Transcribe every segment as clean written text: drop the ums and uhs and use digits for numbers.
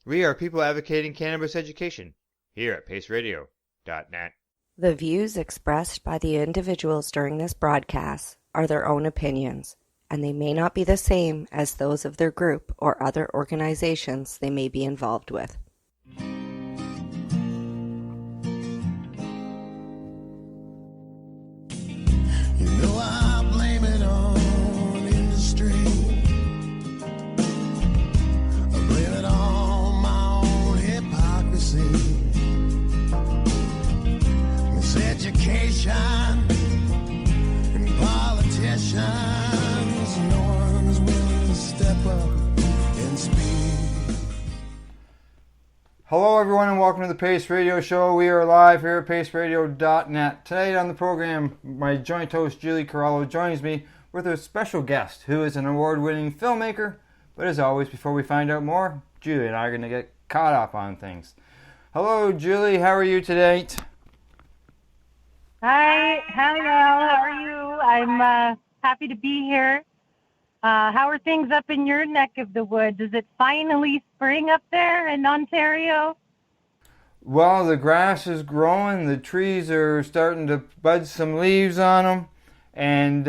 We are people advocating cannabis education here at paceradio.net. The views expressed by the individuals during this broadcast are their own opinions, and they may not be the same as those of their group or other organizations they may be involved with. You know I blame it on industry. I blame it on my own hypocrisy. Miseducation and politicians. No one's willing to step up and speak. Hello everyone and welcome to the Pace Radio Show. We are live here at paceradio.net. Tonight on the program, my joint host Julie Chiarielo joins me with a special guest who is an award-winning filmmaker. But as always, before we find out more, Julie and I are going to get caught up on things. Hello Julie, how are you today? Hi, Al. How are you? I'm happy to be here. How are things up in your neck of the woods? Is it finally spring up there in Ontario? Well, the grass is growing, the trees are starting to bud some leaves on them, and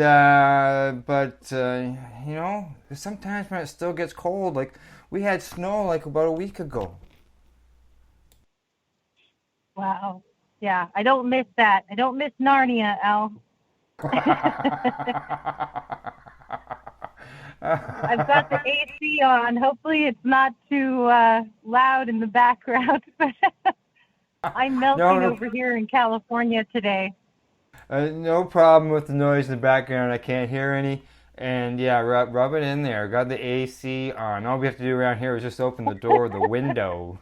you know, sometimes when it still gets cold, like we had snow like about a week ago. Wow. Yeah, I don't miss that. I don't miss Narnia, Al. I've got the AC on. Hopefully it's not too loud in the background. I'm melting over here in California today. No problem with the noise in the background. I can't hear any. And yeah, rub it in there. Got the AC on. All we have to do around here is just open the door or the window.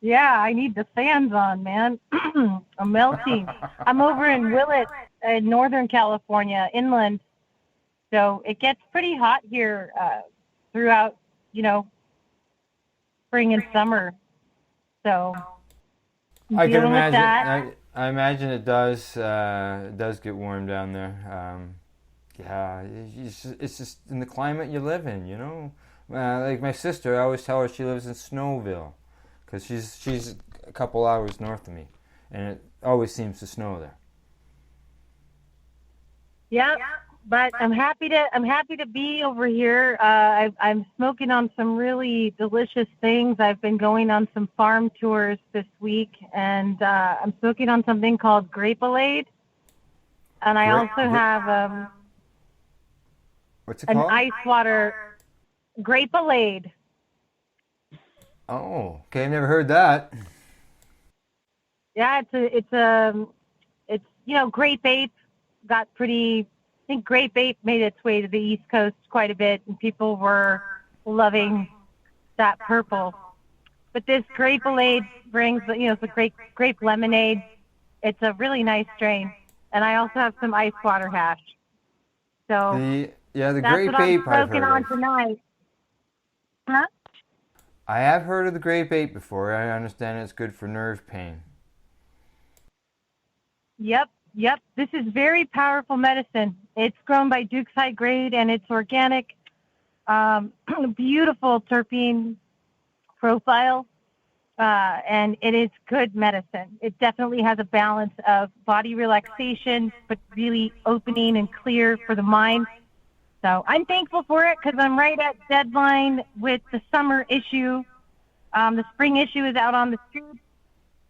Yeah, I need the fans on, man. I'm melting. I'm over in Willett, in Northern California, inland. So it gets pretty hot here throughout, spring and summer. So I can imagine. I imagine it does get warm down there. Yeah, it's just in the climate you live in, you know. Like my sister, I always tell her she lives in Snowville, because she's a couple hours north of me, and it always seems to snow there. Yeah, but I'm happy to be over here. I'm smoking on some really delicious things. I've been going on some farm tours this week, and I'm smoking on something called Grape-a-lade, and I also have what's it called? An ice water Grape-a-lade. Oh, okay, I've never heard that. Yeah, it's grape ape got pretty. I think grape ape made its way to the East Coast quite a bit, and people were loving that purple. But this Grape-a-lade brings, it's a grape lemonade. It's a really nice strain, and I also have some ice water hash. So the that's grape what ape I'm I've smoking heard on of. tonight. Huh? I have heard of the grape ape before. I understand it's good for nerve pain. Yep. This is very powerful medicine. It's grown by Duke's High Grade, and it's organic. Beautiful terpene profile, and it is good medicine. It definitely has a balance of body relaxation, but really opening and clear for the mind. So I'm thankful for it because I'm right at deadline with the summer issue. The spring issue is out on the street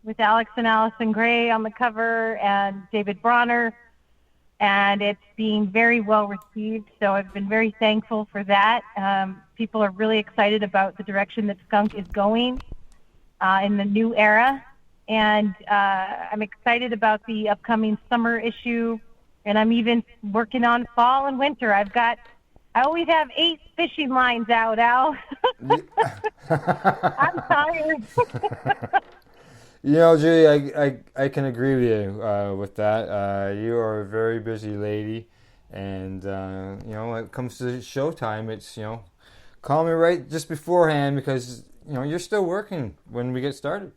with Alex and Allison Gray on the cover and David Bronner, and it's being very well received. So I've been very thankful for that. People are really excited about the direction that Skunk is going in the new era, and I'm excited about the upcoming summer issue, and I'm even working on fall and winter. I always have 8 fishing lines out, Al. I'm tired. You know, Julie, I can agree with you with that. You are a very busy lady, and when it comes to Showtime, it's call me right just beforehand because you're still working when we get started.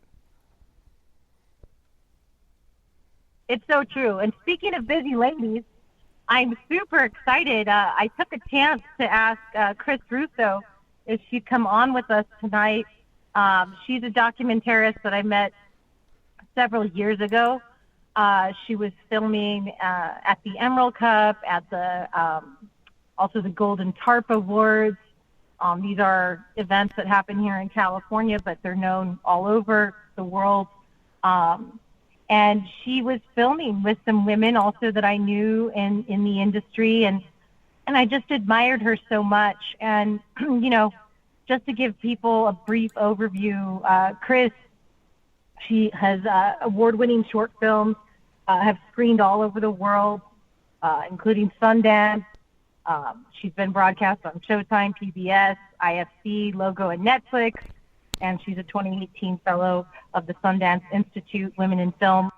It's so true. And speaking of busy ladies, I'm super excited. I took a chance to ask Chris Russo if she'd come on with us tonight. She's a documentarist that I met several years ago. She was filming at the Emerald Cup, at the also the Golden Tarp Awards. These are events that happen here in California, but they're known all over the world. And she was filming with some women also that I knew in the industry, and I just admired her so much. And, you know, just to give people a brief overview, Chris, she has award-winning short films, have screened all over the world, including Sundance. She's been broadcast on Showtime, PBS, IFC, Logo, and Netflix. And she's a 2018 fellow of the Sundance Institute Women in Film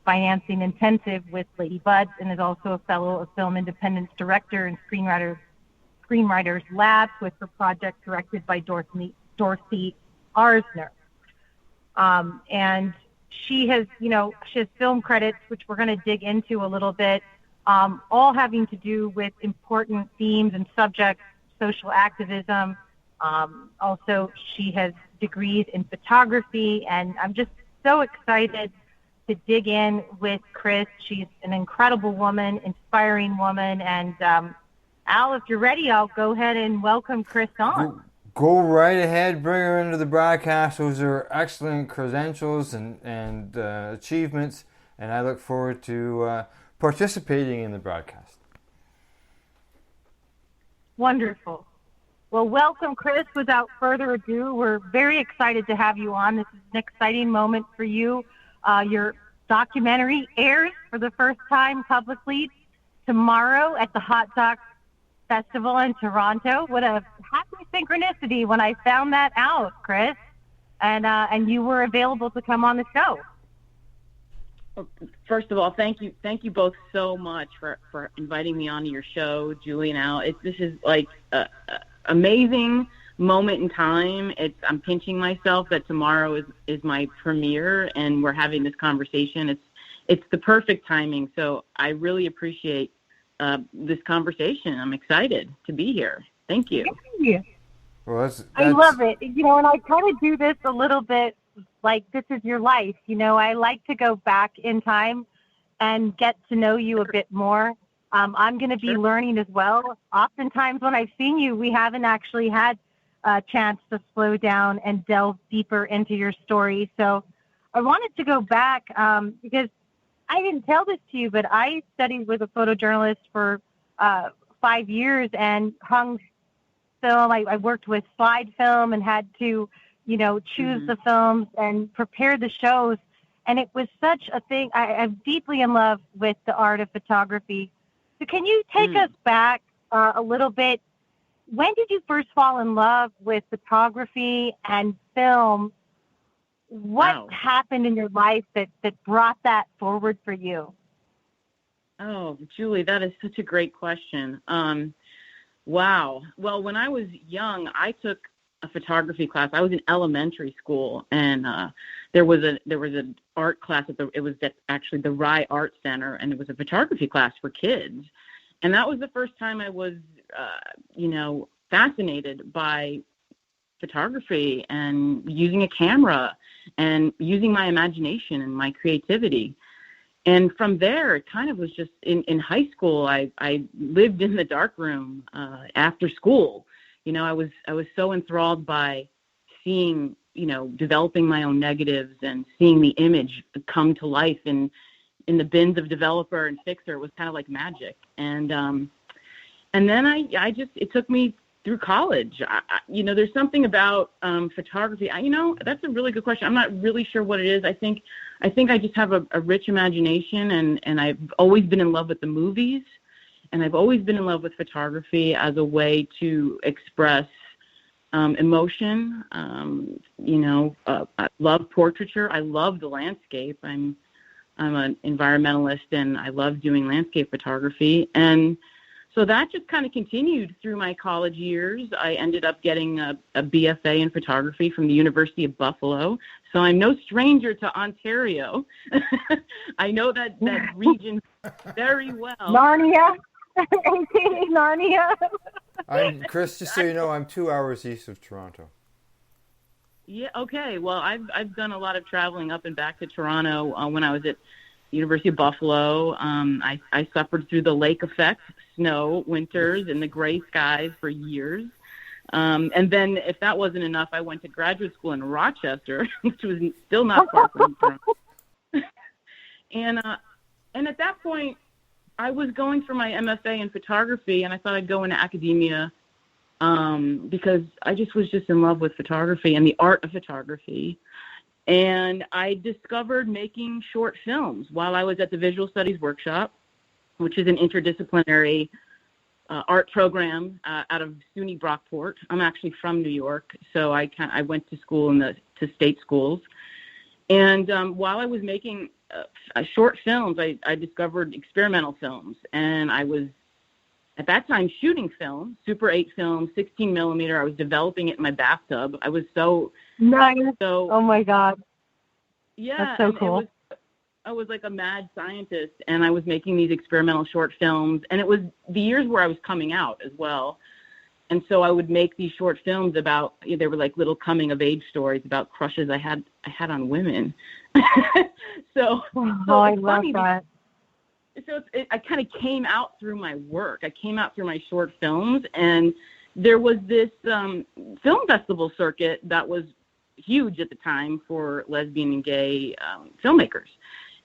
Financing Intensive with Lady Buds, and is also a fellow of Film Independence Director and Screenwriters Labs with her project directed by Dorothy Arzner. And she has film credits, which we're going to dig into a little bit, all having to do with important themes and subjects, social activism. Also, she has degrees in photography, and I'm just so excited to dig in with Chris. She's an incredible woman, inspiring woman, and Al, if you're ready, I'll go ahead and welcome Chris on. Go right ahead, bring her into the broadcast. Those are excellent credentials and achievements, and I look forward to participating in the broadcast. Wonderful. Well, welcome, Chris. Without further ado, we're very excited to have you on. This is an exciting moment for you. Your documentary airs for the first time publicly tomorrow at the Hot Doc Festival in Toronto. What a happy synchronicity when I found that out, Chris. And you were available to come on the show. First of all, thank you both so much for inviting me onto your show, Julie and Al. This is like a amazing moment in time. I'm pinching myself that tomorrow is my premiere, and we're having this conversation. It's the perfect timing. So I really appreciate this conversation. I'm excited to be here. Thank you. Thank you. Well, that's... I love it. You know, and I kind of do this a little bit like this is your life. You know, I like to go back in time and get to know you a bit more. I'm going to be learning as well. Oftentimes when I've seen you, we haven't actually had a chance to slow down and delve deeper into your story. So I wanted to go back because I didn't tell this to you, but I studied with a photojournalist for 5 years and hung film. I worked with slide film and had to, you know, choose the films and prepare the shows. And it was such a thing. I'm deeply in love with the art of photography. So can you take us back a little bit? When did you first fall in love with photography and film? What happened in your life that brought that forward for you? Oh, Julie, that is such a great question. Wow. Well, when I was young, I took a photography class. I was in elementary school, and there was an art class it was actually the Rye Art Center, and it was a photography class for kids. And that was the first time I was, fascinated by photography and using a camera and using my imagination and my creativity. And from there, it kind of was just in high school. I lived in the darkroom after school. You know, I was so enthralled by seeing, developing my own negatives and seeing the image come to life in the bins of Developer and Fixer. It was kind of like magic. And then it took me through college. There's something about photography. That's a really good question. I'm not really sure what it is. I think I just have a rich imagination, and I've always been in love with the movies, and I've always been in love with photography as a way to express emotion. I love portraiture. I love the landscape. I'm an environmentalist, and I love doing landscape photography. And so that just kind of continued through my college years. I ended up getting a BFA in photography from the University of Buffalo. So I'm no stranger to Ontario. I know that region very well. Narnia. Narnia. Chris, just so you know, I'm 2 hours east of Toronto. Yeah. Okay. Well, I've done a lot of traveling up and back to Toronto when I was at University of Buffalo. I suffered through the lake effect, snow, winters, and the gray skies for years. And then if that wasn't enough, I went to graduate school in Rochester, which was still not far from Toronto. And at that point, I was going for my MFA in photography, and I thought I'd go into academia because I was just in love with photography and the art of photography. And I discovered making short films while I was at the Visual Studies Workshop, which is an interdisciplinary art program out of SUNY Brockport. I'm actually from New York, so I went to school to state schools. And while I was making short films, I discovered experimental films, and I was at that time shooting film, Super 8 film, 16 millimeter. I was developing it in my bathtub. I was so nice. Oh my God. Yeah, that's so cool. I was like a mad scientist, and I was making these experimental short films, and it was the years where I was coming out as well. And so I would make these short films about, they were like little coming of age stories about crushes I had on women. So I love that. So I kind of came out through my work. I came out through my short films, and there was this film festival circuit that was huge at the time for lesbian and gay filmmakers.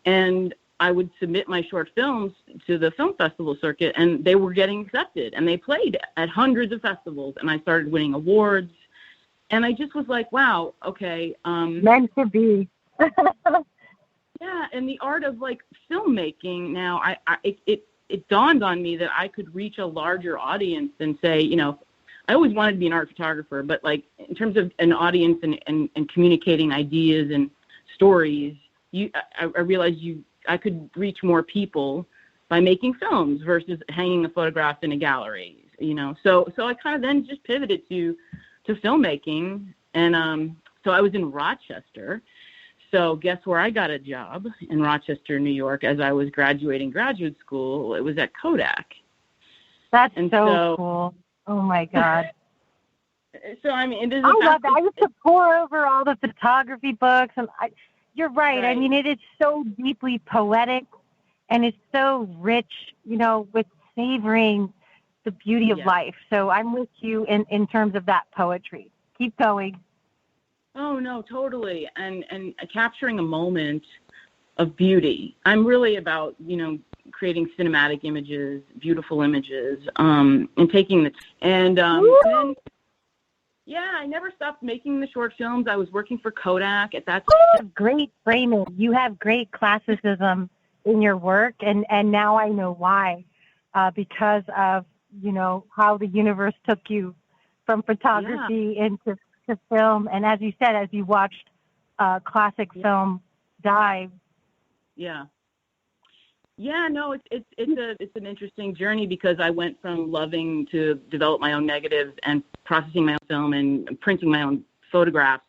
And I would submit my short films to the film festival circuit, and they were getting accepted, and they played at hundreds of festivals, and I started winning awards. And I just was like, wow, okay. Meant to be. Yeah, and the art of like filmmaking now, it dawned on me that I could reach a larger audience and say, I always wanted to be an art photographer, but like in terms of an audience and communicating ideas and stories, I realized I could reach more people by making films versus hanging a photograph in a gallery, So I kind of then just pivoted to filmmaking, and so I was in Rochester. So guess where I got a job in Rochester, New York, as I was graduating graduate school? It was at Kodak. That's so cool. Oh my God. So I mean, I love that. I used to pore over all the photography books, and you're right. I mean, it is so deeply poetic, and it's so rich, with savoring the beauty of life. So I'm with you in terms of that poetry. Keep going. Oh no, totally. And capturing a moment of beauty. I'm really about, creating cinematic images, beautiful images, and taking then I never stopped making the short films. I was working for Kodak at that time. You have great framing. You have great classicism in your work, and now I know why. Because of, how the universe took you from photography into to film, and as you said, as you watched classic film die. No, it's an interesting journey, because I went from loving to develop my own negatives and processing my own film and printing my own photographs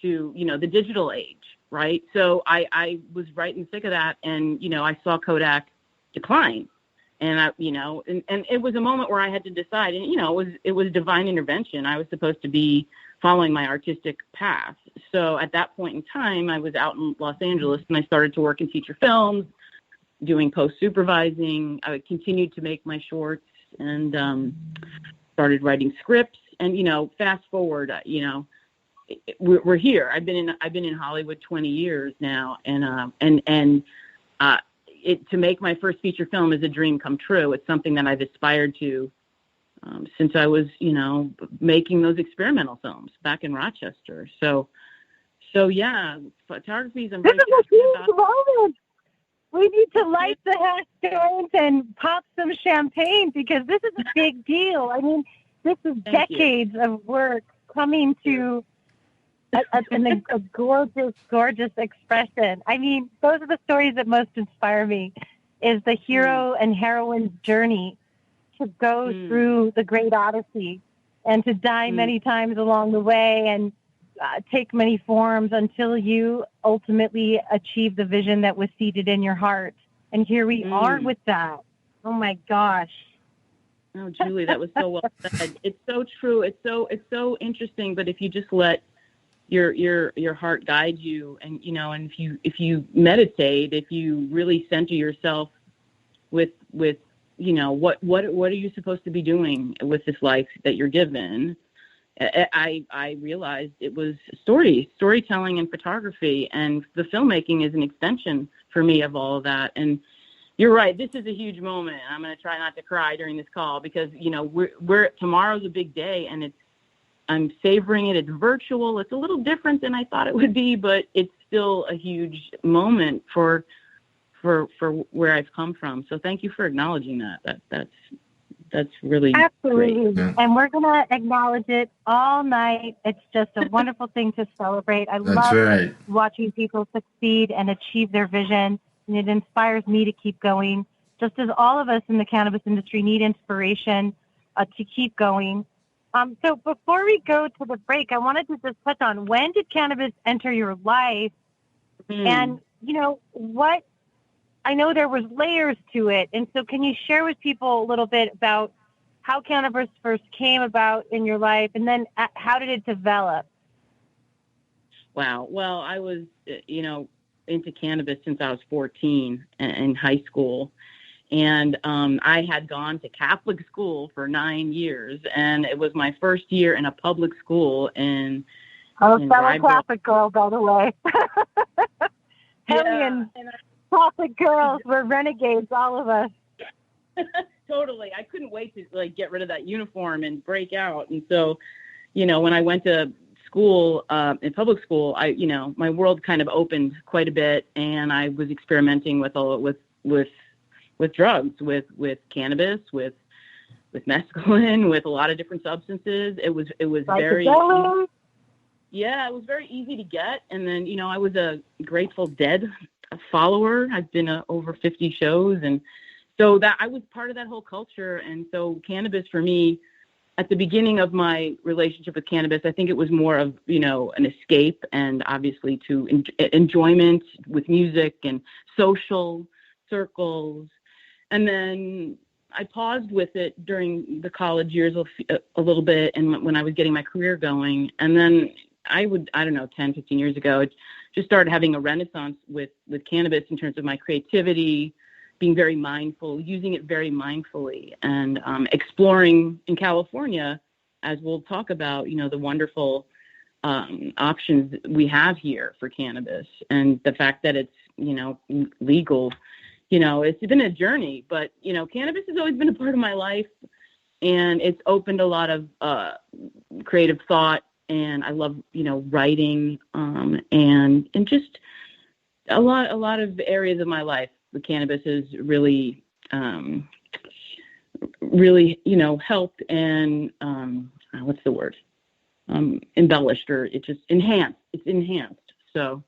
to the digital age, right? So I was right in the thick of that, and I saw Kodak decline. And and it was a moment where I had to decide, and it was divine intervention. I was supposed to be following my artistic path. So at that point in time, I was out in Los Angeles, and I started to work in feature films, doing post supervising. I continued to make my shorts, and started writing scripts. And fast forward, we're here. I've been in Hollywood 20 years now, and to make my first feature film is a dream come true. It's something that I've aspired to since I was, making those experimental films back in Rochester. So yeah, photography is. This is a huge moment. We need to light the hash joint and pop some champagne, because this is a big deal. I mean, this is decades of work coming to a gorgeous, gorgeous expression. I mean, those are the stories that most inspire me, is the hero and heroine's journey to go through the great odyssey and to die many times along the way and take many forms until you ultimately achieve the vision that was seated in your heart. And here we are with that. Oh my gosh. Oh, Julie, that was so well said. It's so true. It's so interesting. But if you just let your heart guide you, and and if you meditate, if you really center yourself with what are you supposed to be doing with this life that you're given, I realized it was storytelling and photography, and the filmmaking is an extension for me of all of that. And you're right. This is a huge moment. I'm going to try not to cry during this call because, tomorrow's a big day, and I'm savoring it. It's virtual. It's a little different than I thought it would be, but it's still a huge moment for where I've come from. So thank you for acknowledging that. That's really absolutely great. Yeah. And we're going to acknowledge it all night. It's just a wonderful thing to celebrate. I love watching people succeed and achieve their vision. And it inspires me to keep going, just as all of us in the cannabis industry need inspiration to keep going. So before we go to the break, I wanted to just touch on, when did cannabis enter your life? And, what, I know there was layers to it. And so can you share with people a little bit about how cannabis first came about in your life, and then how did it develop? Wow. Well, I was, into cannabis since I was 14 in high school. And I had gone to Catholic school for 9 years, and it was my first year in a public school in fellow Catholic girl, by the way. Hellion Catholic girls, we're renegades, all of us. Totally. I couldn't wait to get rid of that uniform and break out. And so, when I went to school, in public school, my world kind of opened quite a bit, and I was experimenting with drugs, with cannabis, with mescaline, with a lot of different substances. It was very, it was very easy to get. And then, I was a Grateful Dead follower. I've been to over 50 shows. And so that I was part of that whole culture. And so cannabis for me, at the beginning of my relationship with cannabis, I think it was more of, an escape, and obviously to enjoyment with music and social circles. And then I paused with it during the college years a little bit, and when I was getting my career going. And then 10, 15 years ago, it just started having a renaissance with cannabis in terms of my creativity, being very mindful, using it very mindfully, and exploring in California, as we'll talk about, the wonderful options we have here for cannabis, and the fact that it's, legal. It's been a journey, but, cannabis has always been a part of my life, and it's opened a lot of creative thought, and I love, writing, and just a lot of areas of my life. The cannabis has really, helped and, what's the word? Embellished, or it just enhanced. It's enhanced. So,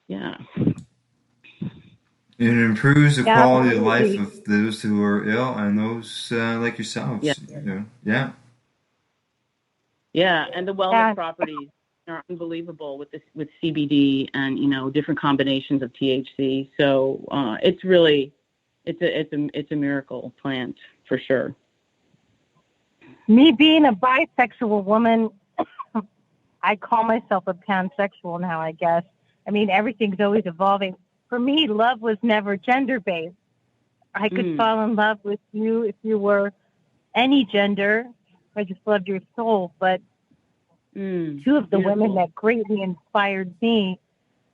yeah. It improves the quality of life of those who are ill and those like yourselves. Yeah. Yeah, and the wellness properties are unbelievable with CBD and different combinations of THC. So it's really it's a miracle plant for sure. Me being a bisexual woman, I call myself a pansexual now, I guess. I mean, everything's always evolving. For me, love was never gender-based. I could fall in love with you if you were any gender. I just loved your soul. But two of the women that greatly inspired me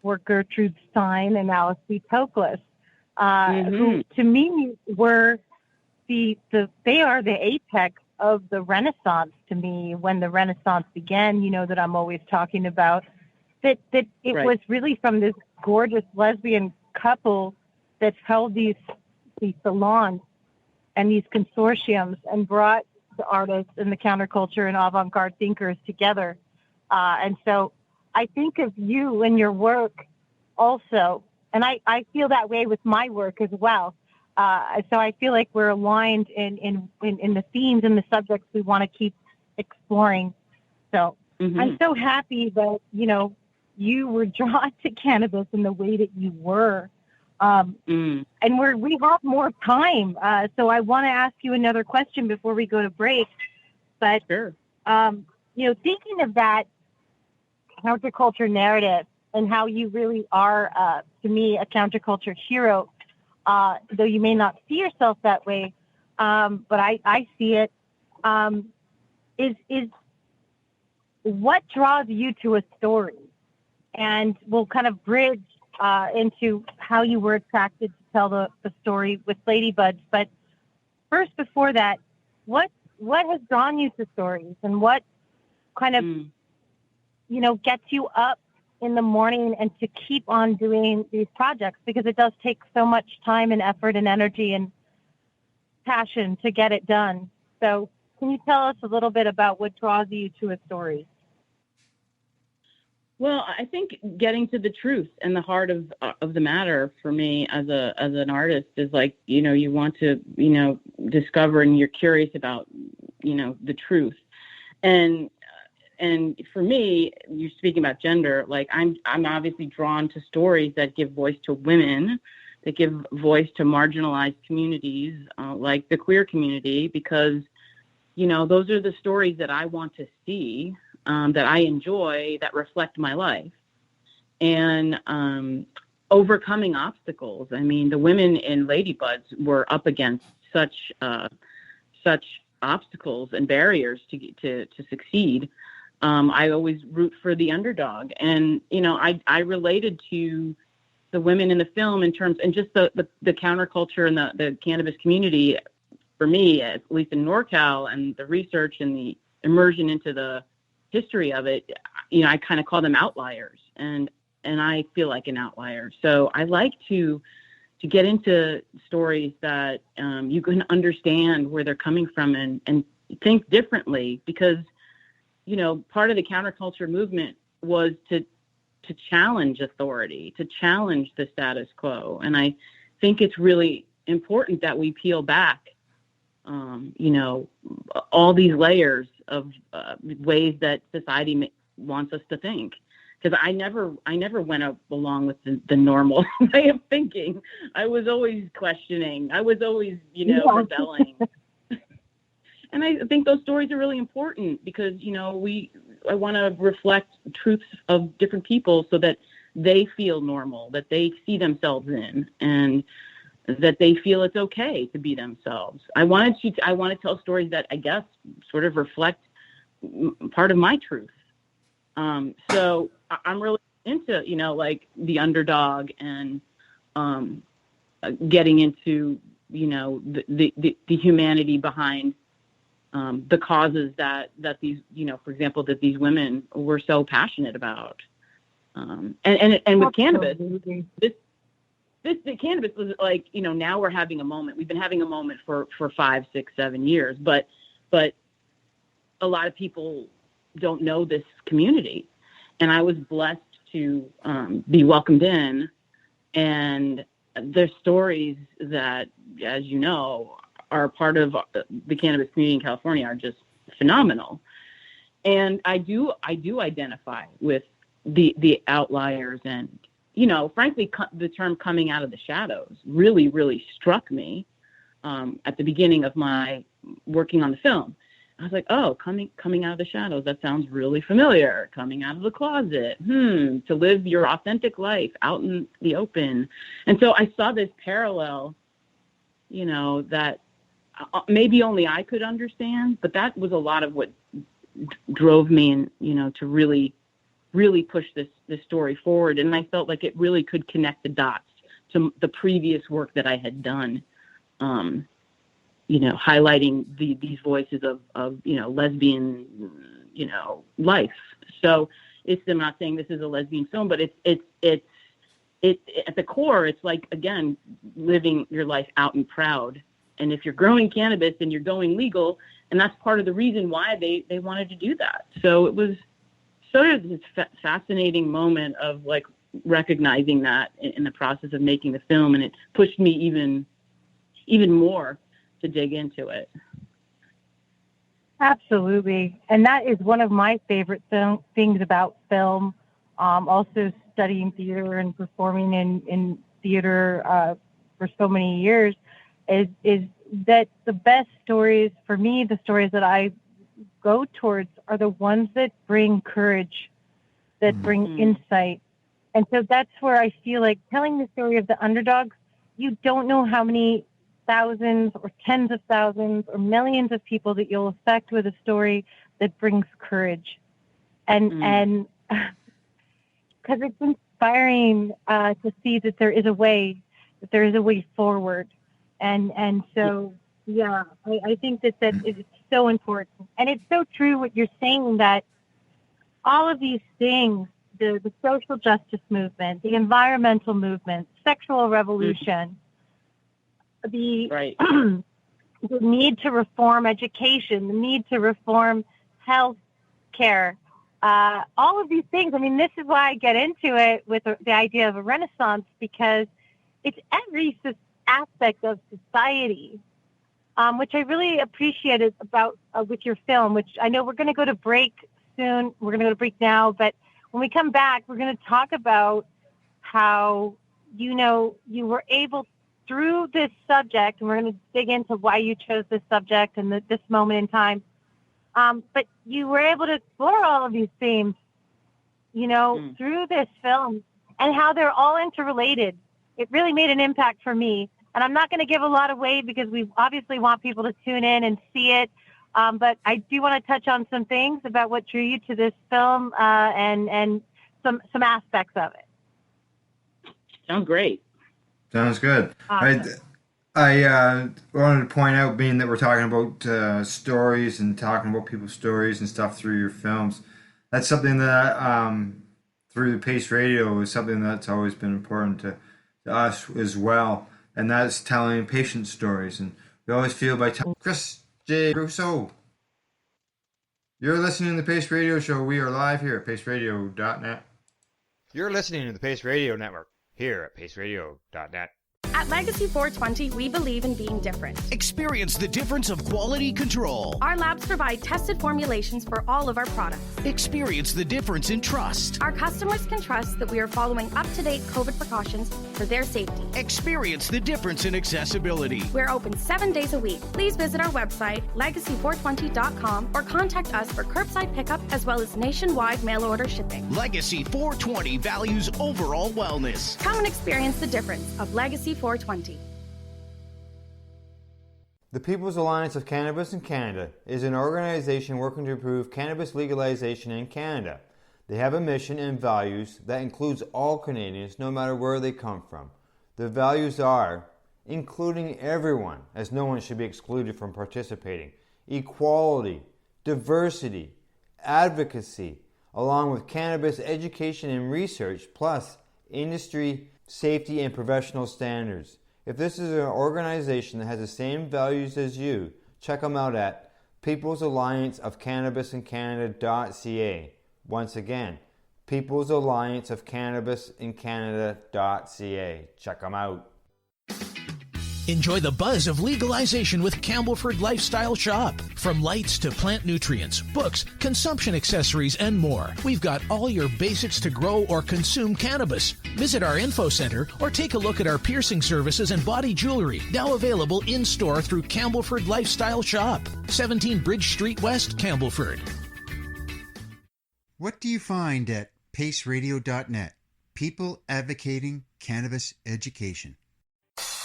were Gertrude Stein and Alice B. Toklas, who to me were they are the apex of the Renaissance to me. When the Renaissance began, that I'm always talking about, that it was really from this gorgeous lesbian couple that held these salons and these consortiums and brought the artists and the counterculture and avant-garde thinkers together. And so I think of you and your work also, and I feel that way with my work as well. So I feel like we're aligned in the themes and the subjects we want to keep exploring. So I'm so happy that, you were drawn to cannabis in the way that you were. And we have more time. So I want to ask you another question before we go to break. But, Sure. Thinking of that counterculture narrative and how you really are, to me, a counterculture hero, though you may not see yourself that way, but I see it, is what draws you to a story? And we'll kind of bridge into how you were attracted to tell the story with Ladybuds. But first, before that, what has drawn you to stories, and what kind of gets you up in the morning and to keep on doing these projects? Because it does take so much time and effort and energy and passion to get it done. So can you tell us a little bit about what draws you to a story? Well, I think getting to the truth and the heart of the matter for me as an artist is like, you want to, discover, and you're curious about, the truth. And for me, you're speaking about gender, like I'm obviously drawn to stories that give voice to women, that give voice to marginalized communities, like the queer community, because, those are the stories that I want to see, that I enjoy, that reflect my life. And overcoming obstacles. I mean, the women in Ladybuds were up against such obstacles and barriers to succeed. I always root for the underdog. And, I related to the women in the film in terms, and just the counterculture and the cannabis community, for me, at least in NorCal, and the research and the immersion into the history of it, I kind of call them outliers, and I feel like an outlier. So I like to get into stories that you can understand where they're coming from and think differently, because, part of the counterculture movement was to challenge authority, to challenge the status quo. And I think it's really important that we peel back, all these layers of ways that society wants us to think. Because I never went along with the normal way of thinking. I was always questioning. I was always, rebelling. And I think those stories are really important because, I want to reflect truths of different people so that they feel normal, that they see themselves in, and that they feel it's okay to be themselves. I want to tell stories that, I guess, sort of reflect part of my truth. So I'm really into, like the underdog and getting into, the humanity behind the causes that these, for example, that these women were so passionate about. And with cannabis, the cannabis was like, now we're having a moment. We've been having a moment for 5, 6, 7 years, but a lot of people don't know this community. And I was blessed to be welcomed in, and the stories that, as you know, are part of the cannabis community in California are just phenomenal. And I do identify with the outliers, and, frankly, the term coming out of the shadows really, really struck me at the beginning of my working on the film. I was like, oh, coming out of the shadows, that sounds really familiar. Coming out of the closet, to live your authentic life out in the open. And so I saw this parallel, that maybe only I could understand, but that was a lot of what drove me, to really, really push this story forward. And I felt like it really could connect the dots to the previous work that I had done. Highlighting these voices of lesbian, life. So I'm not saying this is a lesbian film, but it's at the core, it's like, again, living your life out and proud. And if you're growing cannabis and you're going legal, and that's part of the reason why they wanted to do that. So it was sort of this fascinating moment of like recognizing that in the process of making the film, and it pushed me even more to dig into it. Absolutely. And that is one of my favorite things about film. Also studying theater and performing in theater for so many years, is that the best stories, for me, the stories that I go towards are the ones that bring courage, that bring insight. And so that's where I feel like telling the story of the underdogs, you don't know how many thousands or tens of thousands or millions of people that you'll affect with a story that brings courage. And because it's inspiring to see that there is a way forward. And so, yeah, I think that it's so important. And it's so true what you're saying, that all of these things, the social justice movement, the environmental movement, sexual revolution, the need to reform education, the need to reform health care, all of these things. I mean, this is why I get into it with the idea of a renaissance, because it's every aspect of society, which I really appreciated about with your film, which I know we're going to go to break soon. We're going to go to break now, but when we come back, we're going to talk about how, you were able, through this subject, and we're going to dig into why you chose this subject and this moment in time, but you were able to explore all of these themes, through this film, and how they're all interrelated. It really made an impact for me. And I'm not going to give a lot away because we obviously want people to tune in and see it. But I do want to touch on some things about what drew you to this film and some aspects of it. Sounds great. Sounds good. Awesome. I wanted to point out, being that we're talking about stories and talking about people's stories and stuff through your films, that's something that through the Pace Radio is something that's always been important to us as well, and that's telling patient stories. And we always feel by Chris J. Russo. You're listening to the Pace Radio Show. We are live here at paceradio.net. You're listening to the Pace Radio Network here at paceradio.net. At Legacy 420, we believe in being different. Experience the difference of quality control. Our labs provide tested formulations for all of our products. Experience the difference in trust. Our customers can trust that we are following up-to-date COVID precautions for their safety. Experience the difference in accessibility. We're open 7 days a week. Please visit our website, legacy420.com, or contact us for curbside pickup as well as nationwide mail order shipping. Legacy 420 values overall wellness. Come and experience the difference of Legacy 420. The People's Alliance of Cannabis in Canada is an organization working to improve cannabis legalization in Canada. They have a mission and values that includes all Canadians, no matter where they come from. The values are including everyone, as no one should be excluded from participating, equality, diversity, advocacy, along with cannabis education and research, plus industry, safety, and professional standards. If this is an organization that has the same values as you, check them out at peoplesallianceofcannabisincanada.ca. Once again, peoplesallianceofcannabisincanada.ca. Check them out. Enjoy the buzz of legalization with Campbellford Lifestyle Shop. From lights to plant nutrients, books, consumption accessories, and more, we've got all your basics to grow or consume cannabis. Visit our info center or take a look at our piercing services and body jewelry, now available in-store through Campbellford Lifestyle Shop, 17 Bridge Street West, Campbellford. What do you find at paceradio.net? People advocating cannabis education.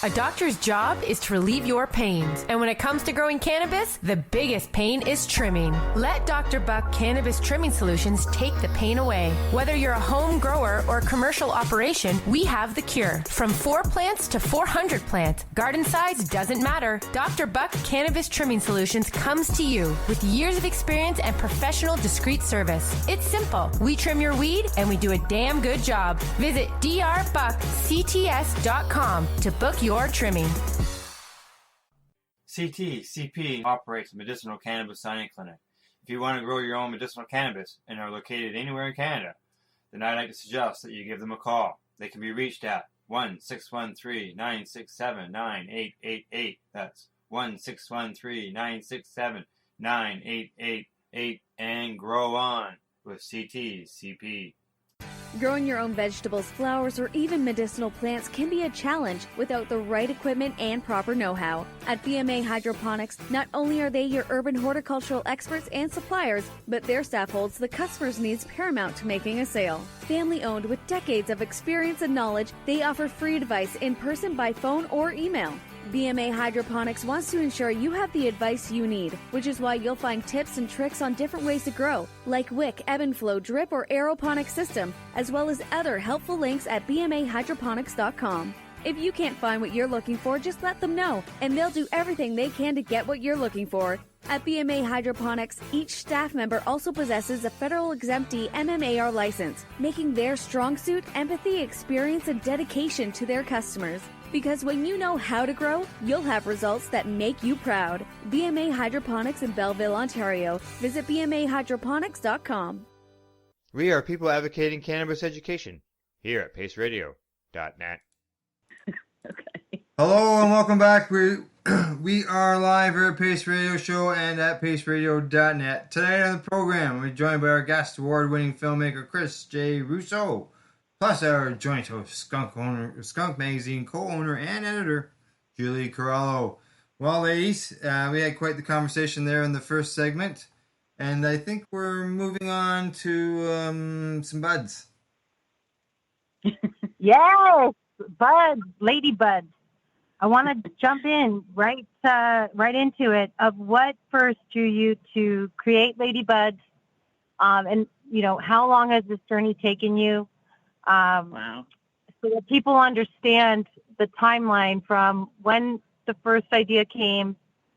A doctor's job is to relieve your pains. And when it comes to growing cannabis, the biggest pain is trimming. Let Dr. Buck Cannabis Trimming Solutions take the pain away. Whether you're a home grower or a commercial operation, we have the cure. From 4 plants to 400 plants, garden size doesn't matter. Dr. Buck Cannabis Trimming Solutions comes to you with years of experience and professional discreet service. It's simple. We trim your weed and we do a damn good job. Visit drbuckcts.com to book your trimming. CP operates a medicinal cannabis signing clinic. If you want to grow your own medicinal cannabis and are located anywhere in Canada, then I'd like to suggest that you give them a call. They can be reached at 1-613-967-9888. That's 1-613-967-9888, and grow on with CP. Growing your own vegetables, flowers, or even medicinal plants can be a challenge without the right equipment and proper know-how. At BMA Hydroponics, not only are they your urban horticultural experts and suppliers, but their staff holds the customer's needs paramount to making a sale. Family-owned with decades of experience and knowledge, they offer free advice in person, by phone, or email. BMA Hydroponics wants to ensure you have the advice you need, which is why you'll find tips and tricks on different ways to grow, like wick, ebb and flow, drip, or aeroponic system, as well as other helpful links at bmahydroponics.com. If you can't find what you're looking for, just let them know, and they'll do everything they can to get what you're looking for. At BMA Hydroponics, each staff member also possesses a federal exemptee MMAR license, making their strong suit empathy, experience, and dedication to their customers. Because when you know how to grow, you'll have results that make you proud. BMA Hydroponics in Belleville, Ontario. Visit bmahydroponics.com. We are people advocating cannabis education here at paceradio.net. Okay. Hello and welcome back. We are live here at Pace Radio Show and at paceradio.net. Tonight on the program, we're joined by our guest, award-winning filmmaker Chris J. Russo, plus our joint host, Skunk Magazine co-owner and editor, Julie Chiarielo. Well, ladies, we had quite the conversation there in the first segment, and I think we're moving on to some buds. Yes, buds, lady buds. I want to jump in right into it of what first drew you to create Lady Buds, and how long has this journey taken you? Wow. So that people understand the timeline from when the first idea came,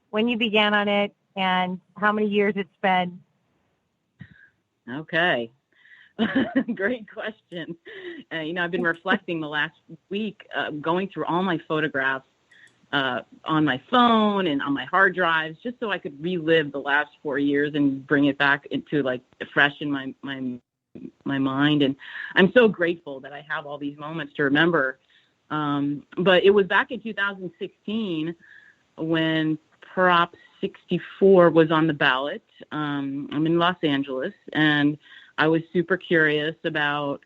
when you began on it, and how many years it's been. Okay. Great question. I've been reflecting the last week, going through all my photographs on my phone and on my hard drives, just so I could relive the last 4 years and bring it back into fresh in my mind. And I'm so grateful that I have all these moments to remember. But it was back in 2016 when Prop 64 was on the ballot. I'm in Los Angeles, and I was super curious about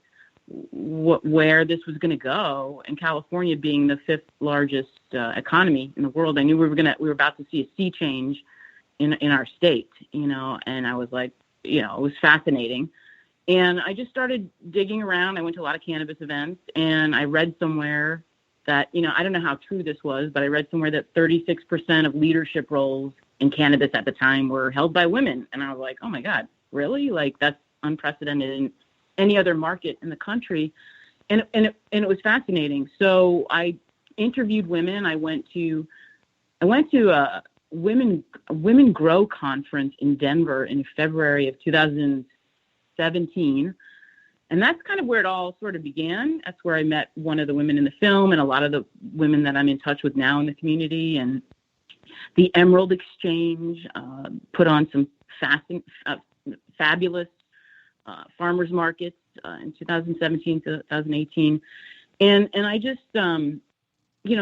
where this was going to go. And California being the 5th largest economy in the world, I knew we were about to see a sea change in our state, and I was like, it was fascinating. And I just started digging around. I went to a lot of cannabis events, and I read somewhere that, I don't know how true this was, but I read somewhere that 36% of leadership roles in cannabis at the time were held by women. And I was like, oh my God, really? That's unprecedented in any other market in the country. And it was fascinating. So I interviewed women. I went to a Women Grow conference in Denver in February of 2017. And that's kind of where it all sort of began. That's where I met one of the women in the film and a lot of the women that I'm in touch with now in the community. And the Emerald Exchange put on some fabulous farmers markets in 2017 to 2018. And I just,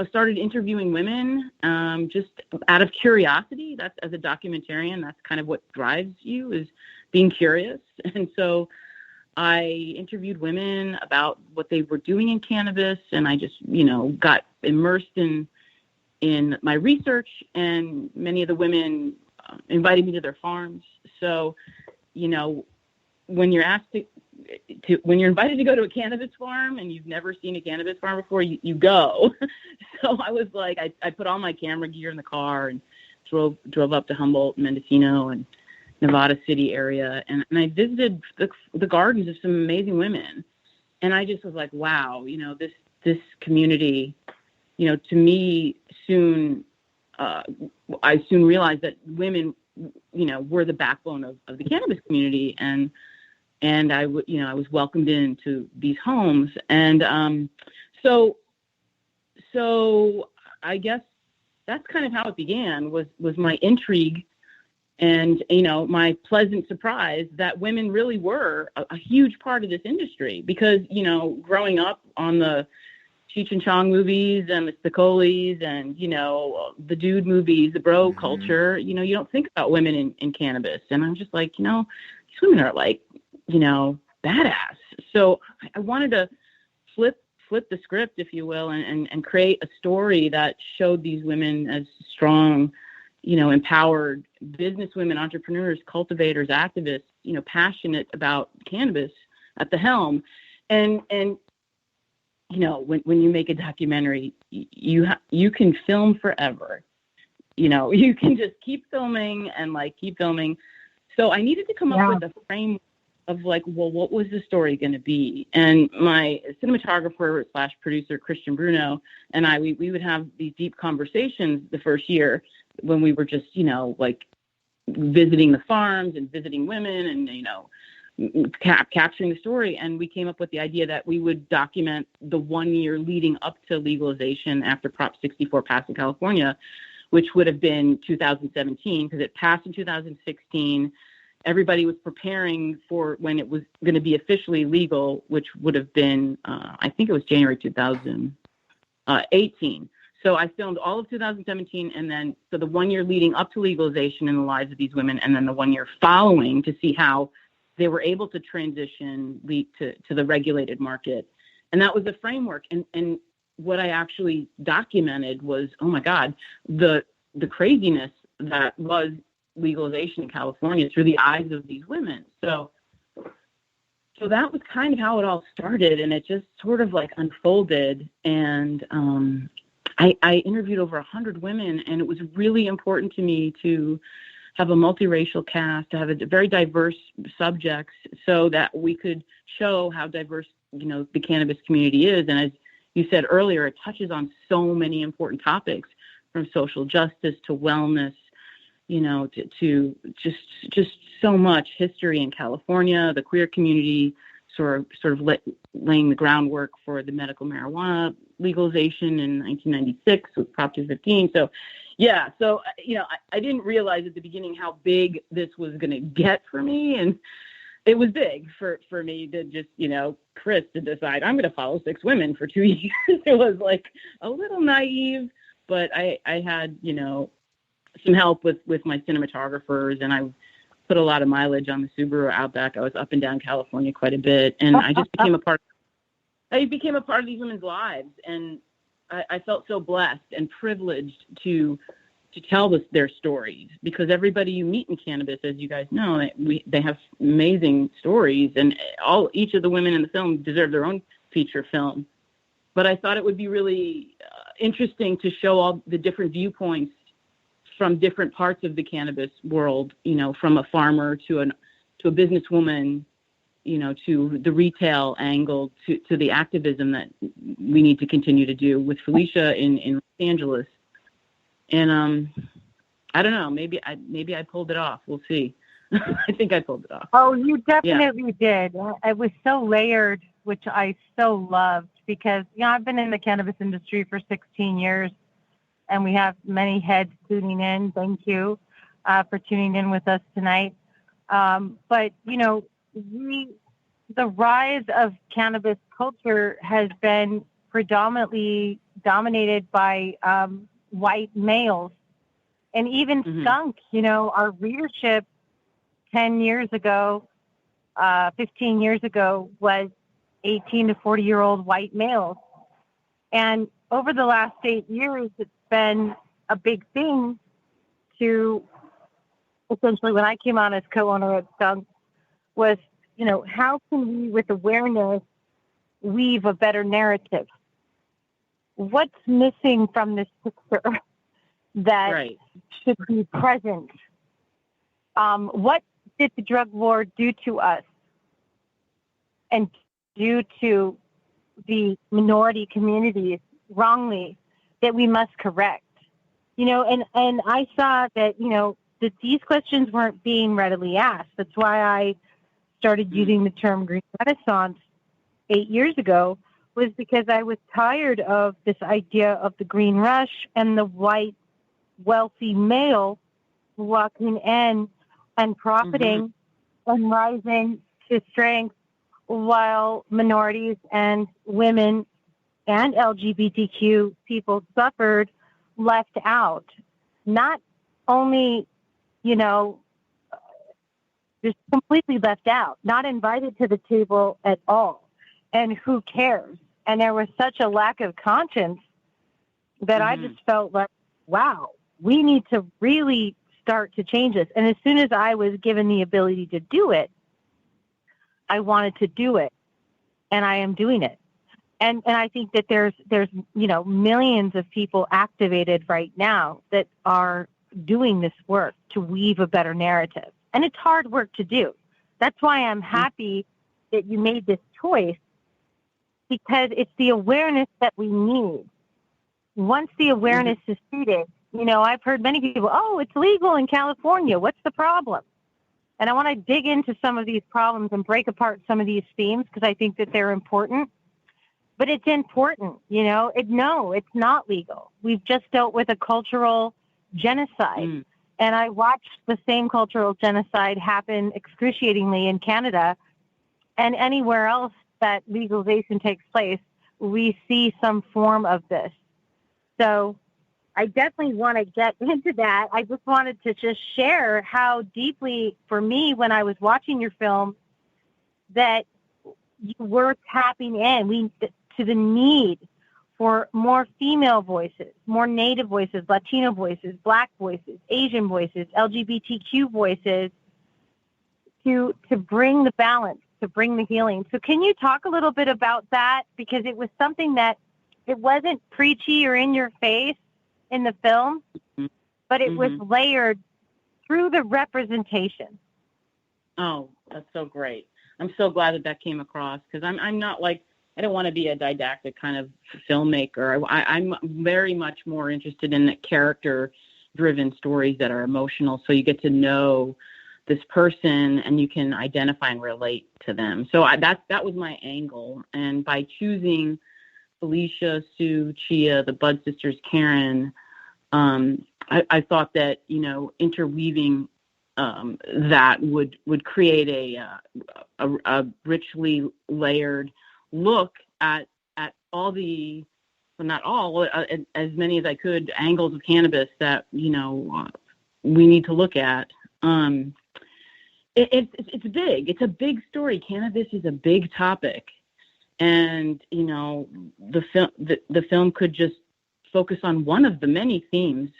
started interviewing women just out of curiosity. That's, as a documentarian, that's kind of what drives you, is being curious. And so I interviewed women about what they were doing in cannabis, and I just, got immersed in my research, and many of the women invited me to their farms. So, when you're asked when you're invited to go to a cannabis farm and you've never seen a cannabis farm before, you go. So I was like, I put all my camera gear in the car and drove up to Humboldt, Mendocino, and Nevada City area. And I visited the gardens of some amazing women. And I just was like, wow, this community, to me I soon realized that women, were the backbone of the cannabis community. And I was welcomed into these homes. And so I guess that's kind of how it began, was my intrigue and, my pleasant surprise that women really were a huge part of this industry. Because, growing up on the Cheech and Chong movies and the Spicoli's and, the dude movies, the bro culture, you don't think about women in cannabis. And I'm just like, these women are like, badass. So I wanted to flip the script, if you will, and create a story that showed these women as strong, empowered businesswomen, entrepreneurs, cultivators, activists, passionate about cannabis at the helm. And when you make a documentary, you can film forever. You can just keep filming and keep filming. So I needed to come up with a frame of what was the story going to be? And my cinematographer / producer, Christian Bruno, and I, we would have these deep conversations the first year when we were just, visiting the farms and visiting women and, capturing the story. And we came up with the idea that we would document the 1 year leading up to legalization after Prop 64 passed in California, which would have been 2017, because it passed in 2016. Everybody was preparing for when it was going to be officially legal, which would have been, I think it was January 2018. So I filmed all of 2017, and then so the 1 year leading up to legalization in the lives of these women, and then the 1 year following to see how they were able to transition to the regulated market. And that was the framework. And what I actually documented was, oh my God, the craziness that was legalization in California through the eyes of these women. So that was kind of how it all started, and it just sort of unfolded. And I interviewed over 100 women, and it was really important to me to have a multiracial cast, to have a very diverse subjects, so that we could show how diverse, the cannabis community is. And as you said earlier, it touches on so many important topics, from social justice to wellness, to just so much history in California, the queer community, sort of laying the groundwork for the medical marijuana legalization in 1996 with Prop 215. So, yeah, I didn't realize at the beginning how big this was going to get for me, and it was big for me to just, Chris, to decide I'm going to follow 6 women for 2 years. It was a little naive, but I had, some help with my cinematographers, and I put a lot of mileage on the Subaru Outback. I was up and down California quite a bit, and I just became a part of these women's lives, and I felt so blessed and privileged to tell their stories, because everybody you meet in cannabis, as you guys know, they have amazing stories, and each of the women in the film deserve their own feature film. But I thought it would be really interesting to show all the different viewpoints from different parts of the cannabis world, from a farmer to a businesswoman, to the retail angle, to the activism that we need to continue to do with Felicia in Los Angeles. And I don't know, maybe I pulled it off. We'll see. I think I pulled it off. Oh, you definitely did. It was so layered, which I so loved, because I've been in the cannabis industry for 16 years. And we have many heads tuning in. Thank you for tuning in with us tonight. But, the rise of cannabis culture has been predominantly dominated by white males. And even skunk, our readership 10 years ago, 15 years ago, was 18 to 40-year-old white males. And over the last 8 years, it's been a big thing to, essentially, when I came on as co-owner of Skunk, was, how can we, with awareness, weave a better narrative? What's missing from this picture that should be present? What did the drug war do to us and do to the minority communities wrongly that we must correct? And I saw that, that these questions weren't being readily asked. That's why I started using the term Green Renaissance 8 years ago, was because I was tired of this idea of the green rush and the white wealthy male walking in and profiting and rising to strength, while minorities and women and LGBTQ people suffered, left out. Not only, just completely left out, not invited to the table at all. and who cares? And there was such a lack of conscience that I just felt like, wow, we need to really start to change this. And as soon as I was given the ability to do it, I wanted to do it, and I am doing it. And I think that there's millions of people activated right now that are doing this work to weave a better narrative. And it's hard work to do. That's why I'm happy that you made this choice, because it's the awareness that we need. Once the awareness is seated, I've heard many people, oh, it's legal in California. What's the problem? And I want to dig into some of these problems and break apart some of these themes, because I think that they're important. But it's important, No, it's not legal. We've just dealt with a cultural genocide. And I watched the same cultural genocide happen excruciatingly in Canada. And anywhere else that legalization takes place, we see some form of this. So I definitely want to get into that. I just wanted to just share how deeply, for me, when I was watching your film, that you were tapping in to the need for more female voices, more Native voices, Latino voices, Black voices, Asian voices, LGBTQ voices, to bring the balance, to bring the healing. So can you talk a little bit about that? Because it was something that it wasn't preachy or in your face in the film, but it was layered through the representation. Oh, that's so great. I'm so glad that came across, because I'm not like, I don't want to be a didactic kind of filmmaker. I'm very much more interested in the character-driven stories that are emotional, so you get to know this person and you can identify and relate to them. So that was my angle. And by choosing Felicia, Sue, Chia, the Bud sisters, Karen, I thought that, interweaving that would create a richly layered look at all the, well, not all, as many as I could, angles of cannabis that, we need to look at. It's big. It's a big story. Cannabis is a big topic. And, the film could just focus on one of the many themes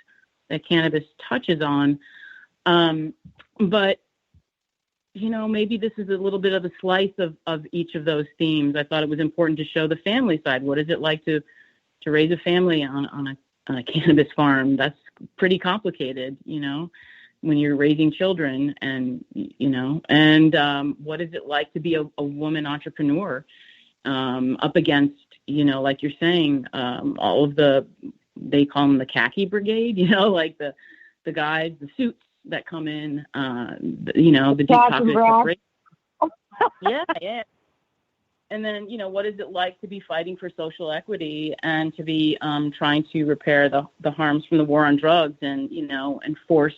that cannabis touches on. But, maybe this is a little bit of a slice of each of those themes. I thought it was important to show the family side. What is it like to raise a family on a cannabis farm? That's pretty complicated, when you're raising children, and, what is it like to be a woman entrepreneur, up against, like you're saying, all of they call them the khaki brigade, like the guys, the suits that come in, the deep pocket corporation. Yeah. And then, what is it like to be fighting for social equity and to be trying to repair the harms from the war on drugs, and, and force,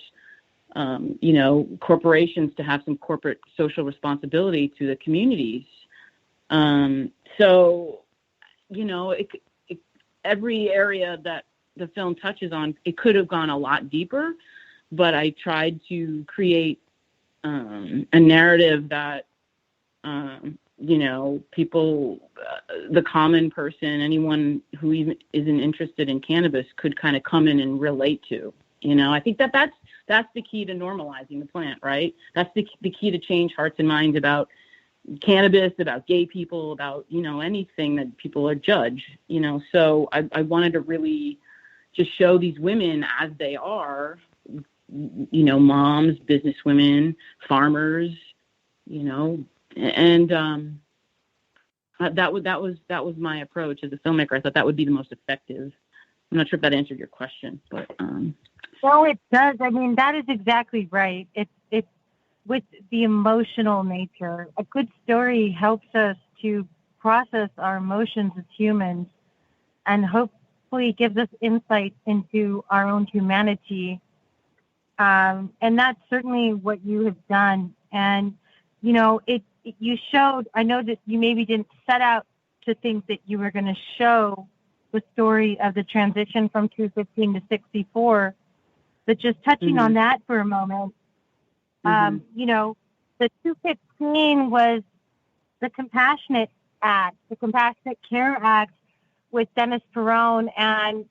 corporations to have some corporate social responsibility to the communities. So, every area that the film touches on, it could have gone a lot deeper, but I tried to create a narrative that, people, the common person, anyone who even isn't interested in cannabis could kind of come in and relate to. I think that's the key to normalizing the plant, right? That's the key to change hearts and minds about cannabis, about gay people, about, anything that people are judged, So I wanted to really just show these women as they are, moms, businesswomen, farmers, and that was my approach as a filmmaker. I thought that would be the most effective. I'm not sure if that answered your question, but no, it does. I mean, that is exactly right. It's with the emotional nature. A good story helps us to process our emotions as humans, and hopefully gives us insight into our own humanity. And that's certainly what you have done. And, you showed, I know that you maybe didn't set out to think that you were going to show the story of the transition from 215 to 64, but just touching on that for a moment, the 215 was the compassionate Act, the Compassionate Care Act with Dennis Perone and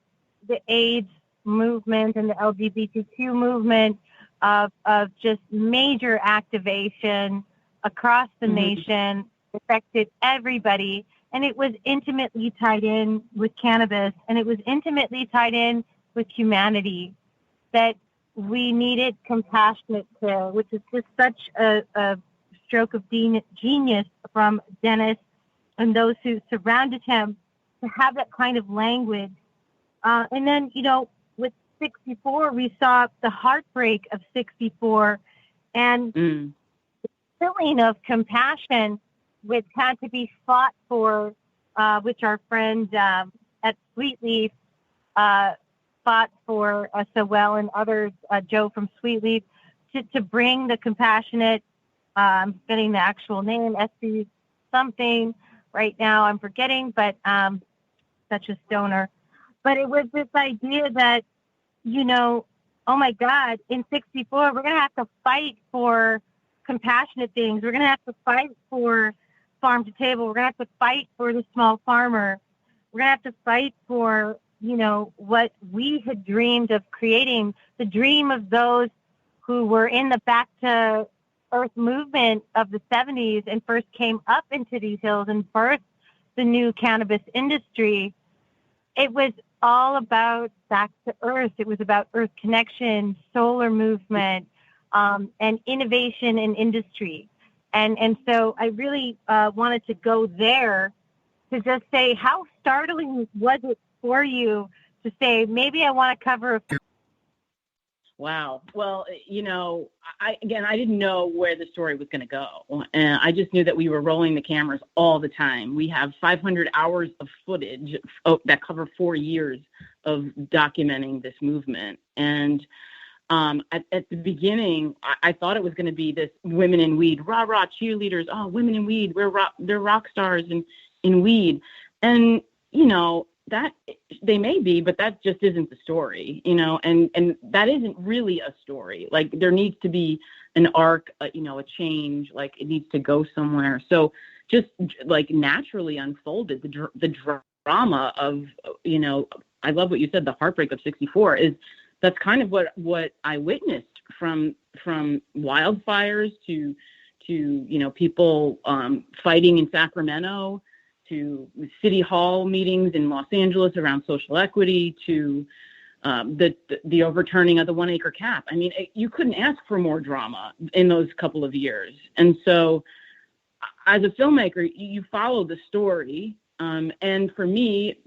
the AIDS movement and the LGBTQ movement of just major activation across the nation, affected everybody. And it was intimately tied in with cannabis, and it was intimately tied in with humanity, that we needed compassionate care, which is just such a stroke of genius from Dennis and those who surrounded him to have that kind of language. And then, with 64, we saw the heartbreak of 64 and the feeling of compassion, which had to be fought for, which our friend at Sweetleaf fought for so well, and others, Joe from Sweetleaf, to bring the compassionate, I'm getting the actual name, SC something right now, I'm forgetting, but such a stoner. But it was this idea that, oh my God, in 64, we're going to have to fight for compassionate things. We're going to have to fight for farm to table. We're going to have to fight for the small farmer. We're going to have to fight for, what we had dreamed of creating, the dream of those who were in the Back to Earth movement of the 70s and first came up into these hills and birthed the new cannabis industry. It was all about back to earth. It was about earth connection, solar movement, and innovation in industry. And so I really wanted to go there to just say, how startling was it for you to say, maybe I want to cover a... Wow. Well, I didn't know where the story was going to go. And I just knew that we were rolling the cameras all the time. We have 500 hours of footage that cover 4 years of documenting this movement. And at the beginning, I thought it was going to be this women in weed, rah, cheerleaders. Oh, women in weed. They're rock stars in weed. And, that they may be, but that just isn't the story, and that isn't really a story. Like, there needs to be an arc, a change, like it needs to go somewhere. So just like naturally unfolded the drama of, I love what you said, the heartbreak of 64 that's kind of what I witnessed from wildfires to people fighting in Sacramento, to city hall meetings in Los Angeles around social equity, to the overturning of the 1 acre cap. I mean, you couldn't ask for more drama in those couple of years. And so as a filmmaker, you follow the story. And for me,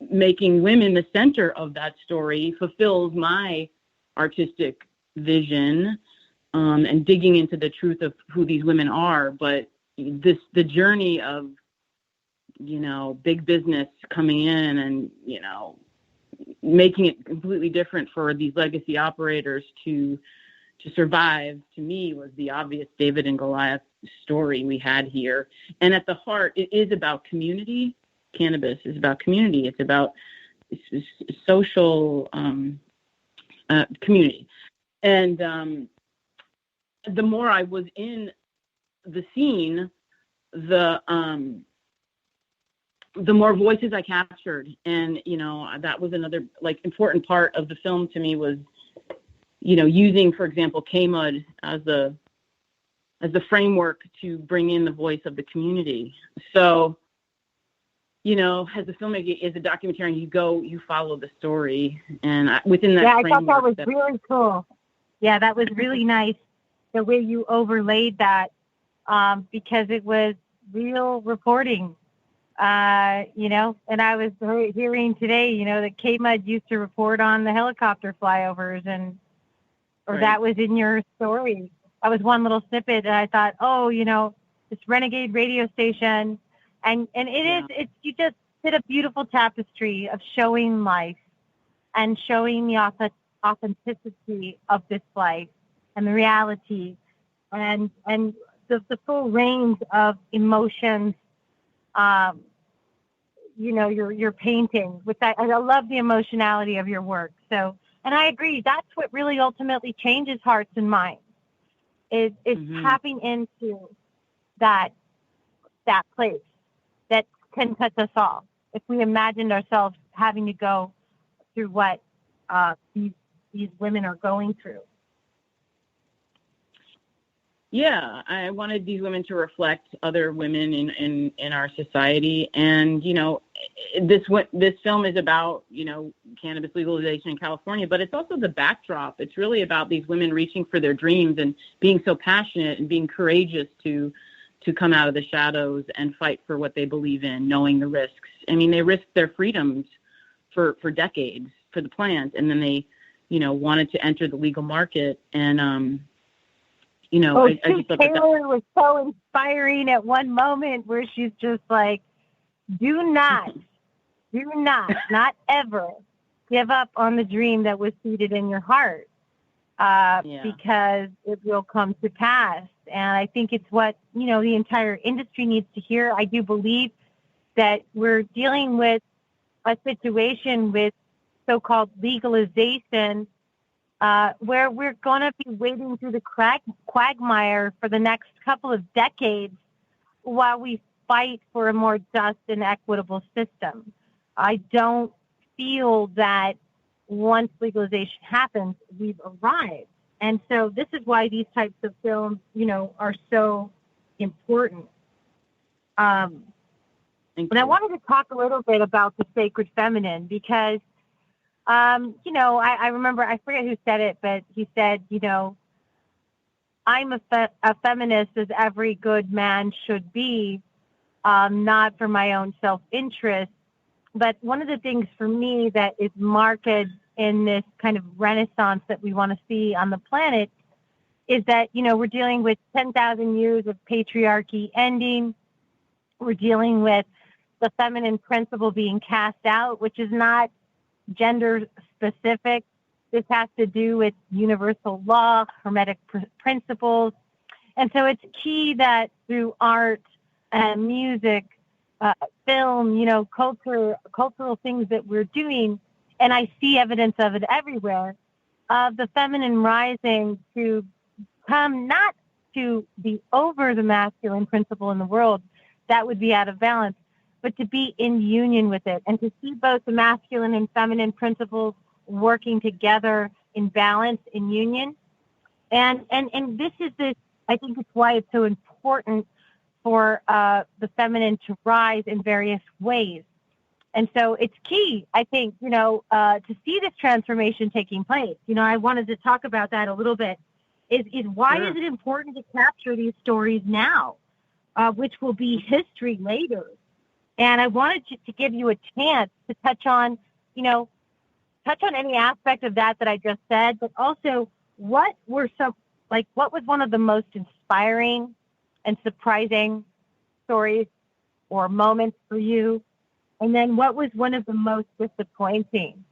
making women the center of that story fulfills my artistic vision, and digging into the truth of who these women are. But the journey of, big business coming in and, making it completely different for these legacy operators to survive, to me, was the obvious David and Goliath story we had here. And at the heart, it is about community. Cannabis is about community. It's about social community. And the more I was in the scene, the more voices I captured. And, that was another important part of the film to me was, using, for example, K-Mud as the framework to bring in the voice of the community. So, as a filmmaker, as a documentarian, you follow the story. And within that framework. I thought that was really cool. Yeah, that was really nice, the way you overlaid that, because it was real reporting. And I was hearing today, that K-Mud used to report on the helicopter flyovers, Right. That was in your story. That was one little snippet, and I thought, this renegade radio station, and it's you just did a beautiful tapestry of showing life and showing the authenticity of this life and the reality, and the full range of emotions. Your painting with that. I love the emotionality of your work. So, and I agree, that's what really ultimately changes hearts and minds. Is tapping into that place that can touch us all if we imagined ourselves having to go through what these women are going through. Yeah, I wanted these women to reflect other women in our society. And, you know, this film is about, you know, cannabis legalization in California, but it's also the backdrop. It's really about these women reaching for their dreams and being so passionate and being courageous to come out of the shadows and fight for what they believe in, knowing the risks. I mean, they risked their freedoms for decades for the plant, and then they, you know, wanted to enter the legal market. And, you know, I just thought Taylor was so inspiring at one moment where she's just like, do not ever give up on the dream that was seated in your heart, because it will come to pass. And I think it's what, you know, the entire industry needs to hear. I do believe that we're dealing with a situation with so-called legalization where we're going to be wading through the quagmire for the next couple of decades while we fight for a more just and equitable system. I don't feel that once legalization happens, we've arrived. And so this is why these types of films, you know, are so important. But I wanted to talk a little bit about the sacred feminine because, you know, I remember, I forget who said it, but he said, you know, I'm a feminist as every good man should be, not for my own self-interest. But one of the things for me that is marked in this kind of renaissance that we want to see on the planet is that, you know, we're dealing with 10,000 years of patriarchy ending. We're dealing with the feminine principle being cast out, which is not gender specific. This has to do with universal law, hermetic principles. And so it's key that through art and music, film, you know, cultural things that we're doing, and I see evidence of it everywhere, of the feminine rising to come not to be over the masculine principle in the world, that would be out of balance, but to be in union with it and to see both the masculine and feminine principles working together in balance, in union. And this is this, I think it's why it's so important for the feminine to rise in various ways. And so it's key, I think, you know, to see this transformation taking place. You know, I wanted to talk about that a little bit. Is why is it important to capture these stories now, which will be history later? And I wanted to give you a chance to touch on any aspect of that I just said, but also what was one of the most inspiring and surprising stories or moments for you? And then what was one of the most disappointing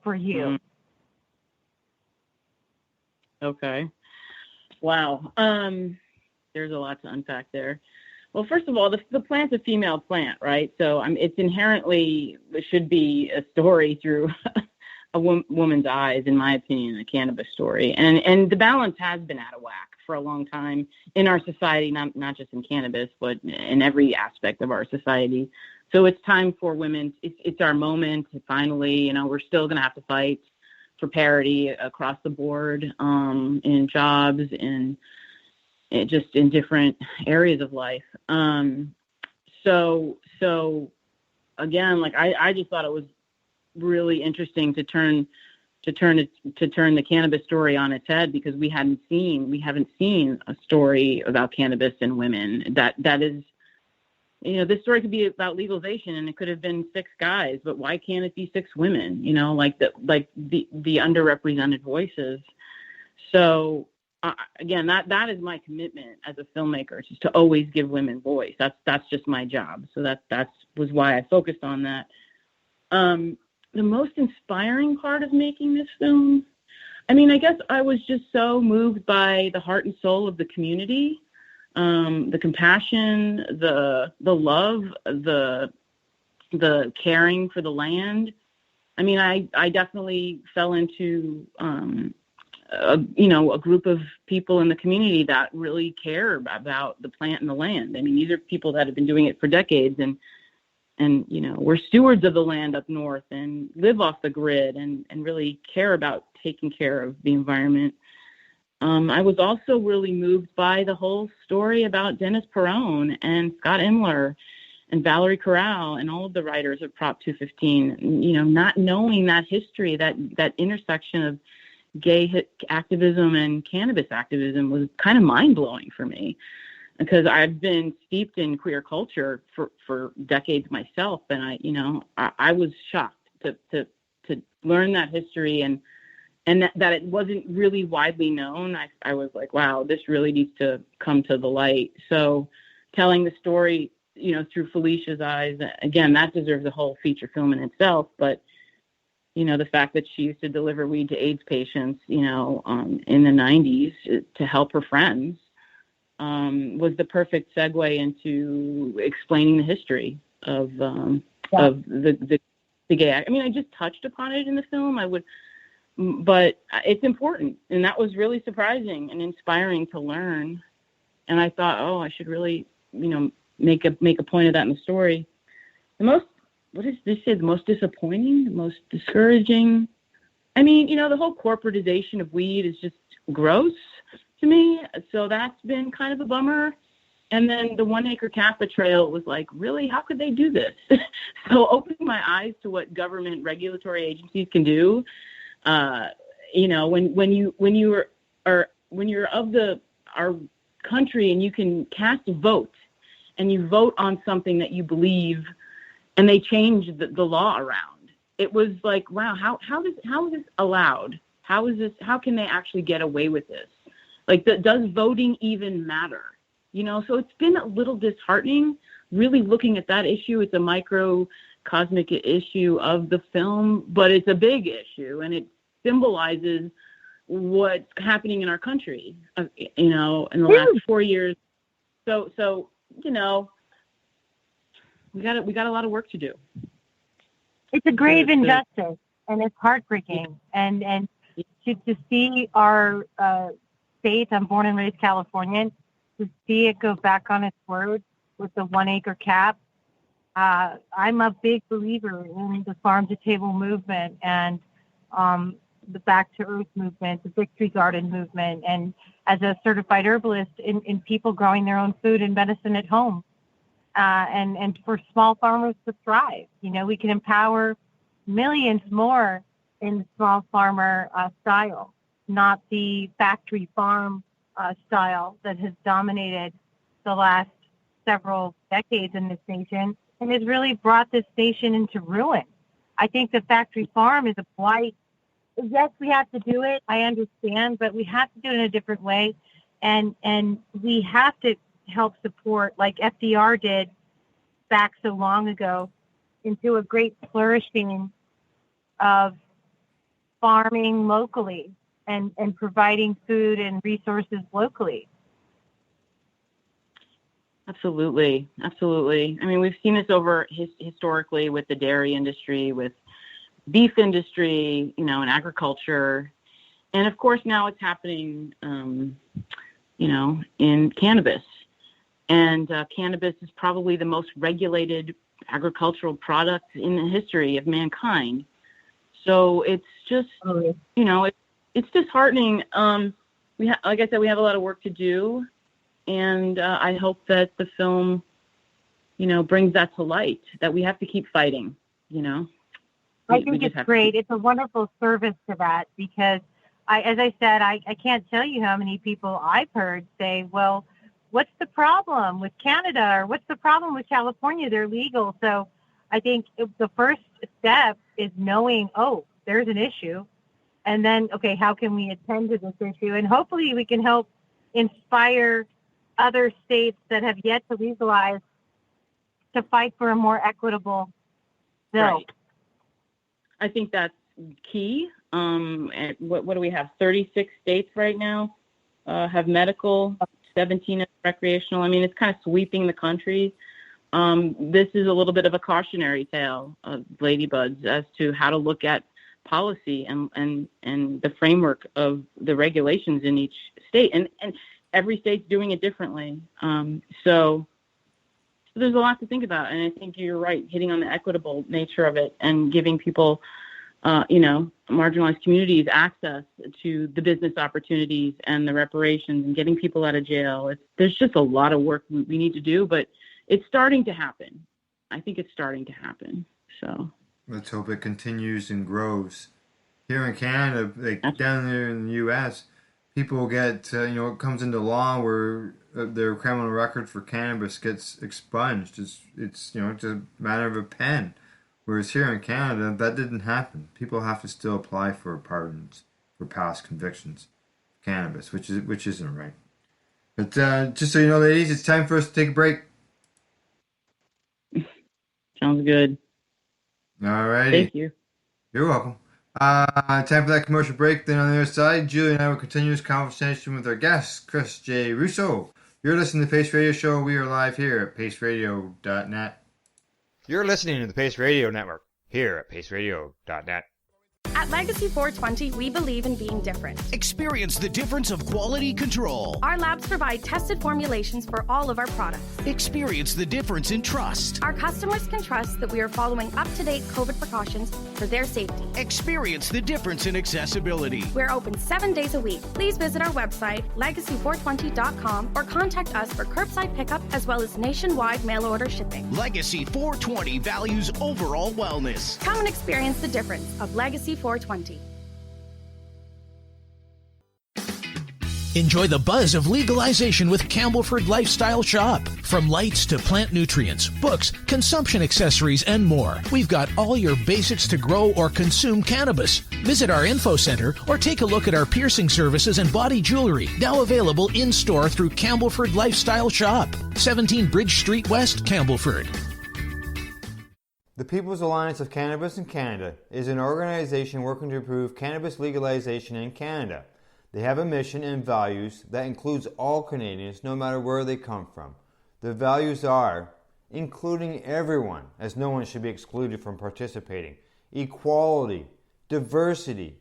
for you? Okay. Wow. There's a lot to unpack there. Well, first of all, the plant's a female plant, right? So it's inherently, it should be a story through a woman's eyes, in my opinion, a cannabis story. And the balance has been out of whack for a long time in our society, not just in cannabis, but in every aspect of our society. So it's time for women. It's our moment. Finally, you know, we're still going to have to fight for parity across the board in jobs, in just in different areas of life. So again, like I just thought it was really interesting to turn the cannabis story on its head, because we haven't seen a story about cannabis and women that is, you know, this story could be about legalization and it could have been 6 guys, but why can't it be 6 women? You know, like the underrepresented voices. So again, that is my commitment as a filmmaker, just to always give women voice. That's just my job. So that was why I focused on that. The most inspiring part of making this film, I mean, I guess I was just so moved by the heart and soul of the community, the compassion, the love, the caring for the land. I mean, I definitely fell into a group of people in the community that really care about the plant and the land. I mean, these are people that have been doing it for decades, and we're stewards of the land up north and live off the grid and really care about taking care of the environment. I was also really moved by the whole story about Dennis Perrone and Scott Imler and Valerie Corral and all of the writers of Prop 215. Not knowing that history, that intersection of gay activism and cannabis activism was kind of mind-blowing for me, because I've been steeped in queer culture for decades myself, and I was shocked to learn that history and that it wasn't really widely known. I was like, wow, this really needs to come to the light. So telling the story, through Felicia's eyes, again, that deserves a whole feature film in itself, but the fact that she used to deliver weed to AIDS patients, in the 90s to help her friends, was the perfect segue into explaining the history of the gay act. I mean, I just touched upon it in the film. But it's important, and that was really surprising and inspiring to learn. And I thought, I should really, make a point of that in the story. What is this? The most disappointing, the most discouraging. I mean, the whole corporatization of weed is just gross to me. So that's been kind of a bummer. And then the 1 acre Kappa Trail was like, really, how could they do this? So opening my eyes to what government regulatory agencies can do. When you're of our country and you can cast a vote and you vote on something that you believe, and they change the law around. It was like, wow, how is this allowed? How can they actually get away with this? Like, does voting even matter? So it's been a little disheartening really looking at that issue. It's a microcosmic issue of the film, but it's a big issue, and it symbolizes what's happening in our country, in the last 4 years. So we got a lot of work to do. It's a grave injustice, and it's heartbreaking. And to see our state, I'm born and raised Californian, to see it go back on its word with the 1 acre cap. I'm a big believer in the farm to table movement and the Back to Earth movement, the Victory Garden movement, and as a certified herbalist in people growing their own food and medicine at home. And for small farmers to thrive. We can empower millions more in the small farmer style, not the factory farm style that has dominated the last several decades in this nation and has really brought this nation into ruin. I think the factory farm is a blight. Yes, we have to do it. I understand, but we have to do it in a different way. And we have to help support, like FDR did back so long ago, into a great flourishing of farming locally and providing food and resources locally. Absolutely. I mean, we've seen this over historically with the dairy industry, with beef industry, and agriculture. And of course, now it's happening, in cannabis. And cannabis is probably the most regulated agricultural product in the history of mankind. So it's just, it's disheartening. Like I said, we have a lot of work to do. And I hope that the film, brings that to light, that we have to keep fighting, I think it's great. It's a wonderful service to that because, as I said, I can't tell you how many people I've heard say, well, what's the problem with Canada or what's the problem with California? They're legal. So I think the first step is knowing, there's an issue. And then, okay, how can we attend to this issue? And hopefully we can help inspire other states that have yet to legalize to fight for a more equitable bill. Right. I think that's key. And what do we have? 36 states right now have medical, 17 have recreational. I mean, it's kind of sweeping the country. This is a little bit of a cautionary tale of Ladybuds as to how to look at policy and the framework of the regulations in each state. And every state's doing it differently. So there's a lot to think about. And I think you're right, hitting on the equitable nature of it and giving people, marginalized communities access to the business opportunities and the reparations and getting people out of jail. There's just a lot of work we need to do, but it's starting to happen. I think it's starting to happen. So let's hope it continues and grows. Here in Canada, down there in the U.S., people get, it comes into law where their criminal record for cannabis gets expunged. It's just a matter of a pen. Whereas here in Canada, that didn't happen. People have to still apply for pardons for past convictions of cannabis, which isn't right. But just so you know, ladies, it's time for us to take a break. Sounds good. All righty. Thank you. You're welcome. Time for that commercial break. Then on the other side, Julie and I will continue this conversation with our guest, Chris J. Russo. You're listening to the Pace Radio Show. We are live here at paceradio.net. You're listening to the Pace Radio Network here at paceradio.net. At Legacy 420, we believe in being different. Experience the difference of quality control. Our labs provide tested formulations for all of our products. Experience the difference in trust. Our customers can trust that we are following up-to-date COVID precautions for their safety. Experience the difference in accessibility. We're open 7 days a week. Please visit our website, legacy420.com, or contact us for curbside pickup as well as nationwide mail order shipping. Legacy 420 values overall wellness. Come and experience the difference of Legacy 420. Enjoy the buzz of legalization with Campbellford Lifestyle Shop. From lights to plant nutrients, books, consumption accessories, and more, we've got all your basics to grow or consume cannabis. Visit our info center or take a look at our piercing services and body jewelry, now available in-store through Campbellford Lifestyle Shop, 17 Bridge Street West, Campbellford. The People's Alliance of Cannabis in Canada is an organization working to improve cannabis legalization in Canada. They have a mission and values that includes all Canadians, no matter where they come from. The values are including everyone, as no one should be excluded from participating, equality, diversity,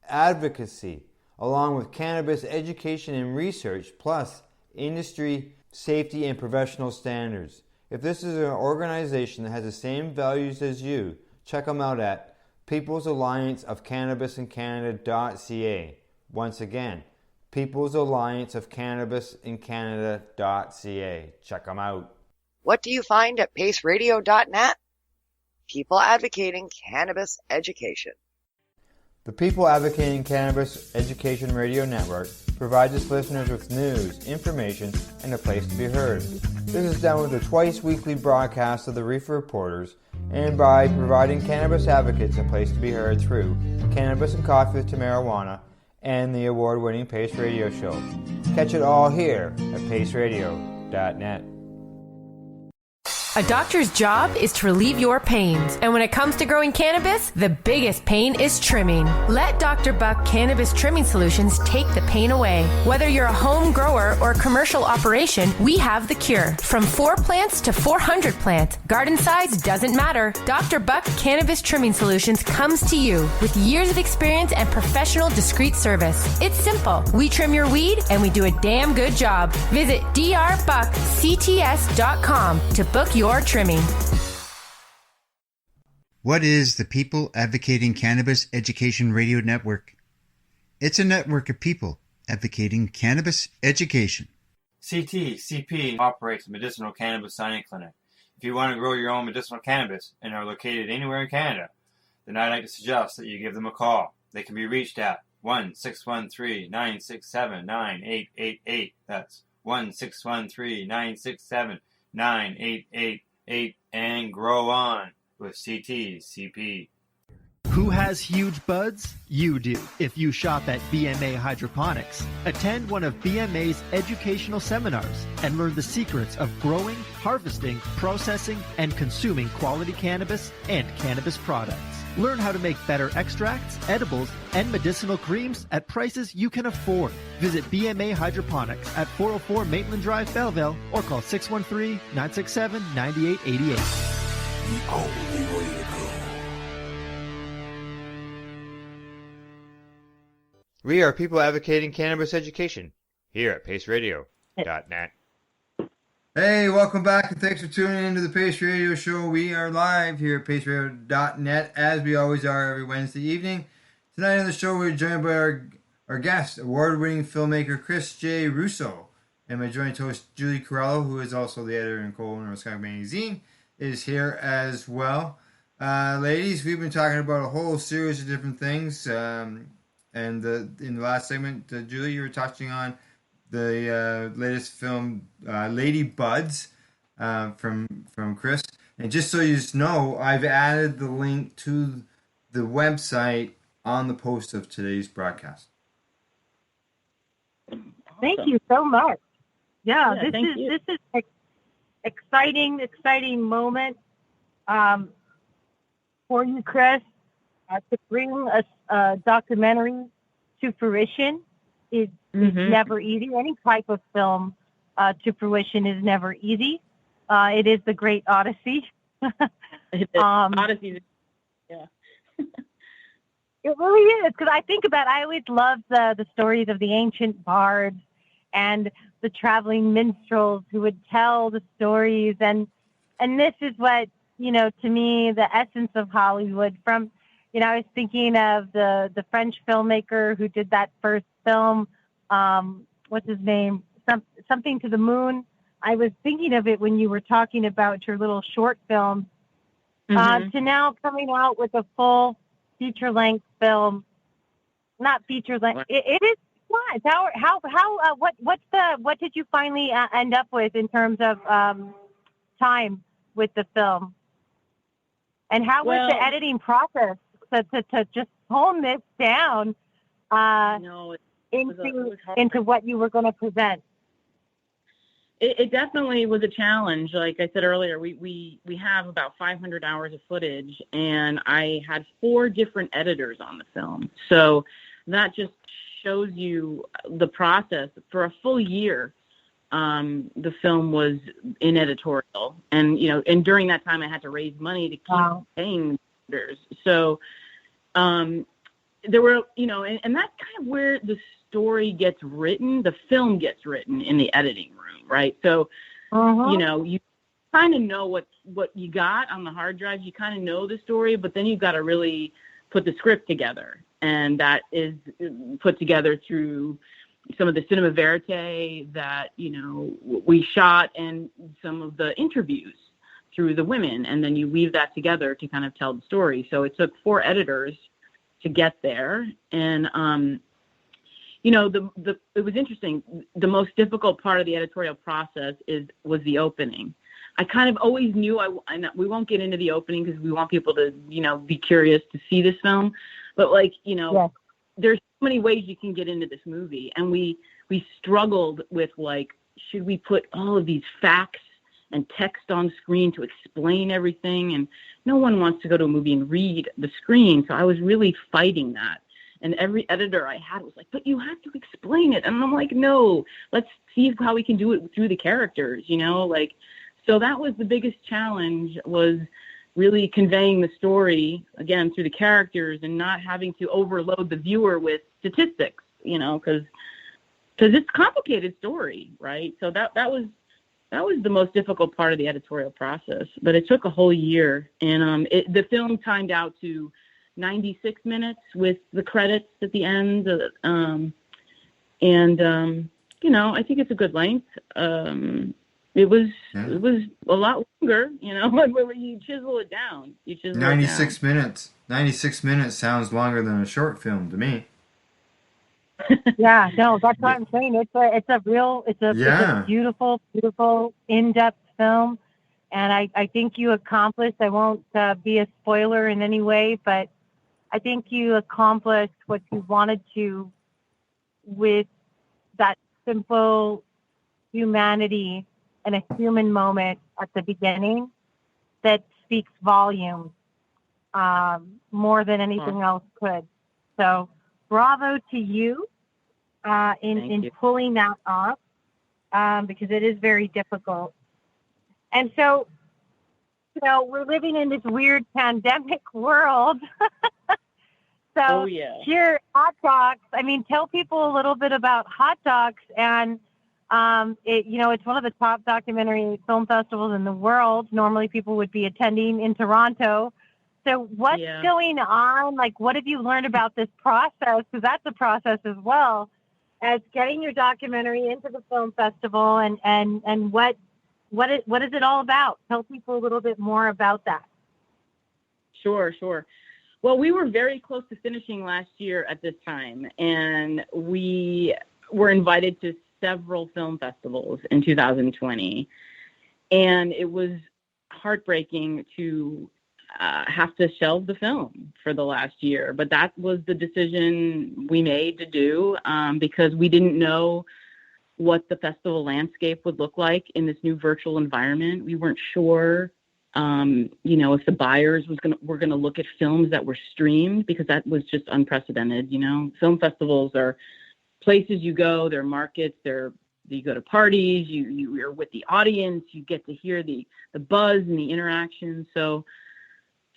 advocacy, along with cannabis education and research, plus industry, safety, and professional standards. If this is an organization that has the same values as you, check them out at People's Alliance of Cannabis in Canada.ca. Once again, People's Alliance of Cannabis in Canada.ca. Check them out. What do you find at paceradio.net? People advocating cannabis education. The People Advocating Cannabis Education Radio Network provides its listeners with news, information, and a place to be heard. This is done with a twice-weekly broadcast of the Reefer Reporters and by providing cannabis advocates a place to be heard through Cannabis and Coffee to Marijuana and the award-winning Pace Radio Show. Catch it all here at paceradio.net. A doctor's job is to relieve your pains. And when it comes to growing cannabis, the biggest pain is trimming. Let Dr. Buck Cannabis Trimming Solutions take the pain away. Whether you're a home grower or a commercial operation, we have the cure. From 4 plants to 400 plants, garden size doesn't matter. Dr. Buck Cannabis Trimming Solutions comes to you with years of experience and professional discreet service. It's simple. We trim your weed and we do a damn good job. Visit drbuckcts.com to book your trimming. What is the People Advocating Cannabis Education Radio Network? It's a network of people advocating cannabis education. CP operates a medicinal cannabis signing clinic. If you want to grow your own medicinal cannabis and are located anywhere in Canada, then I'd like to suggest that you give them a call. They can be reached at 1-613-967-9888. That's 1-613-967-9888, and grow on with CP. Who has huge buds? You do. If you shop at BMA Hydroponics, attend one of BMA's educational seminars and learn the secrets of growing, harvesting, processing, and consuming quality cannabis and cannabis products. Learn how to make better extracts, edibles, and medicinal creams at prices you can afford. Visit BMA Hydroponics at 404 Maitland Drive, Belleville, or call 613-967-9888. The only way to go. We are people advocating cannabis education here at paceradio.net. Hey, welcome back, and thanks for tuning into the Pace Radio Show. We are live here at paceradio.net, as we always are every Wednesday evening. Tonight on the show, we're joined by our guest, award-winning filmmaker Chris J. Russo, and my joint host Julie Chiarielo, who is also the editor and co-owner of Skunk Magazine, is here as well. Ladies, we've been talking about a whole series of different things. And in the last segment, Julie, you were touching on the latest film, Lady Buds, from Chris. And just so you know, I've added the link to the website on the post of today's broadcast. Thank you so much. Yeah, this is an exciting moment for you, Chris, to bring a documentary to fruition is never easy. Any type of film to fruition is never easy. It is the great Odyssey. Odyssey, yeah. It really is, because I always love the stories of the ancient bards and the traveling minstrels who would tell the stories, and this is what, to me, the essence of Hollywood. From, I was thinking of the French filmmaker who did that first film, what's his name? Something to the Moon. I was thinking of it when you were talking about your little short film, to now coming out with a full feature-length film. Not feature-length. It is what? What did you finally end up with in terms of time with the film? And how was the editing process to just hone this down into what you were going to present? It definitely was a challenge. Like I said earlier, we have about 500 hours of footage, and I had 4 different editors on the film. So that just shows you the process. For a full year, the film was in editorial, and and during that time I had to raise money to keep paying editors. So there were, and that's kind of where the story gets written. The film gets written in the editing room, right? So you kind of know what you got on the hard drive. You kind of know the story, but then you've got to really put the script together, and that is put together through some of the cinema verite that we shot, and some of the interviews through the women, and then you weave that together to kind of tell the story. So it took 4 editors to get there, and it was interesting. The most difficult part of the editorial process was the opening. I kind of always knew we won't get into the opening because we want people to be curious to see this film, but there's so many ways you can get into this movie, and we struggled with, should we put all of these facts and text on screen to explain everything? And no one wants to go to a movie and read the screen, so I was really fighting that. And every editor I had was like, but you have to explain it. And I'm like, no, let's see how we can do it through the characters, So that was the biggest challenge, was really conveying the story, again, through the characters, and not having to overload the viewer with statistics, because it's a complicated story, right? So that was the most difficult part of the editorial process. But it took a whole year, and the film timed out to 96 minutes with the credits at the end, I think it's a good length. It was a lot longer, when you chisel it down. 96 minutes. 96 minutes sounds longer than a short film to me. Yeah, no, that's what I'm saying. It's a beautiful, beautiful, in-depth film, and I think you accomplished. I won't be a spoiler in any way, but I think you accomplished what you wanted to with that simple humanity and a human moment at the beginning that speaks volumes more than anything else could. So bravo to you in pulling that off, because it is very difficult. And so, we're living in this weird pandemic world. So yeah. Here, Hot Docs. I mean, tell people a little bit about Hot Docs, and it's one of the top documentary film festivals in the world. Normally, people would be attending in Toronto. So, what's going on? Like, what have you learned about this process? Because that's a process as well as getting your documentary into the film festival, and what is it all about? Tell people a little bit more about that. Sure. Well, we were very close to finishing last year at this time, and we were invited to several film festivals in 2020. And it was heartbreaking to have to shelve the film for the last year. But that was the decision we made to do because we didn't know what the festival landscape would look like in this new virtual environment. We weren't sure if the buyers were going to look at films that were streamed, because that was just unprecedented. Film festivals are places you go, they're markets, you go to parties, you're with the audience, you get to hear the buzz and the interaction. So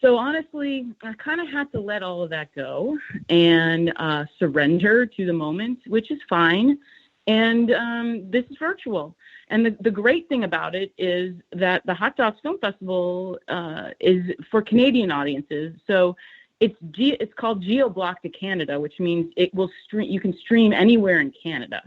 honestly, I kind of had to let all of that go and surrender to the moment, which is fine. And this is virtual. And the great thing about it is that the Hot Docs Film Festival is for Canadian audiences. So it's called Geo-Block to Canada, which means it will stream. You can stream anywhere in Canada.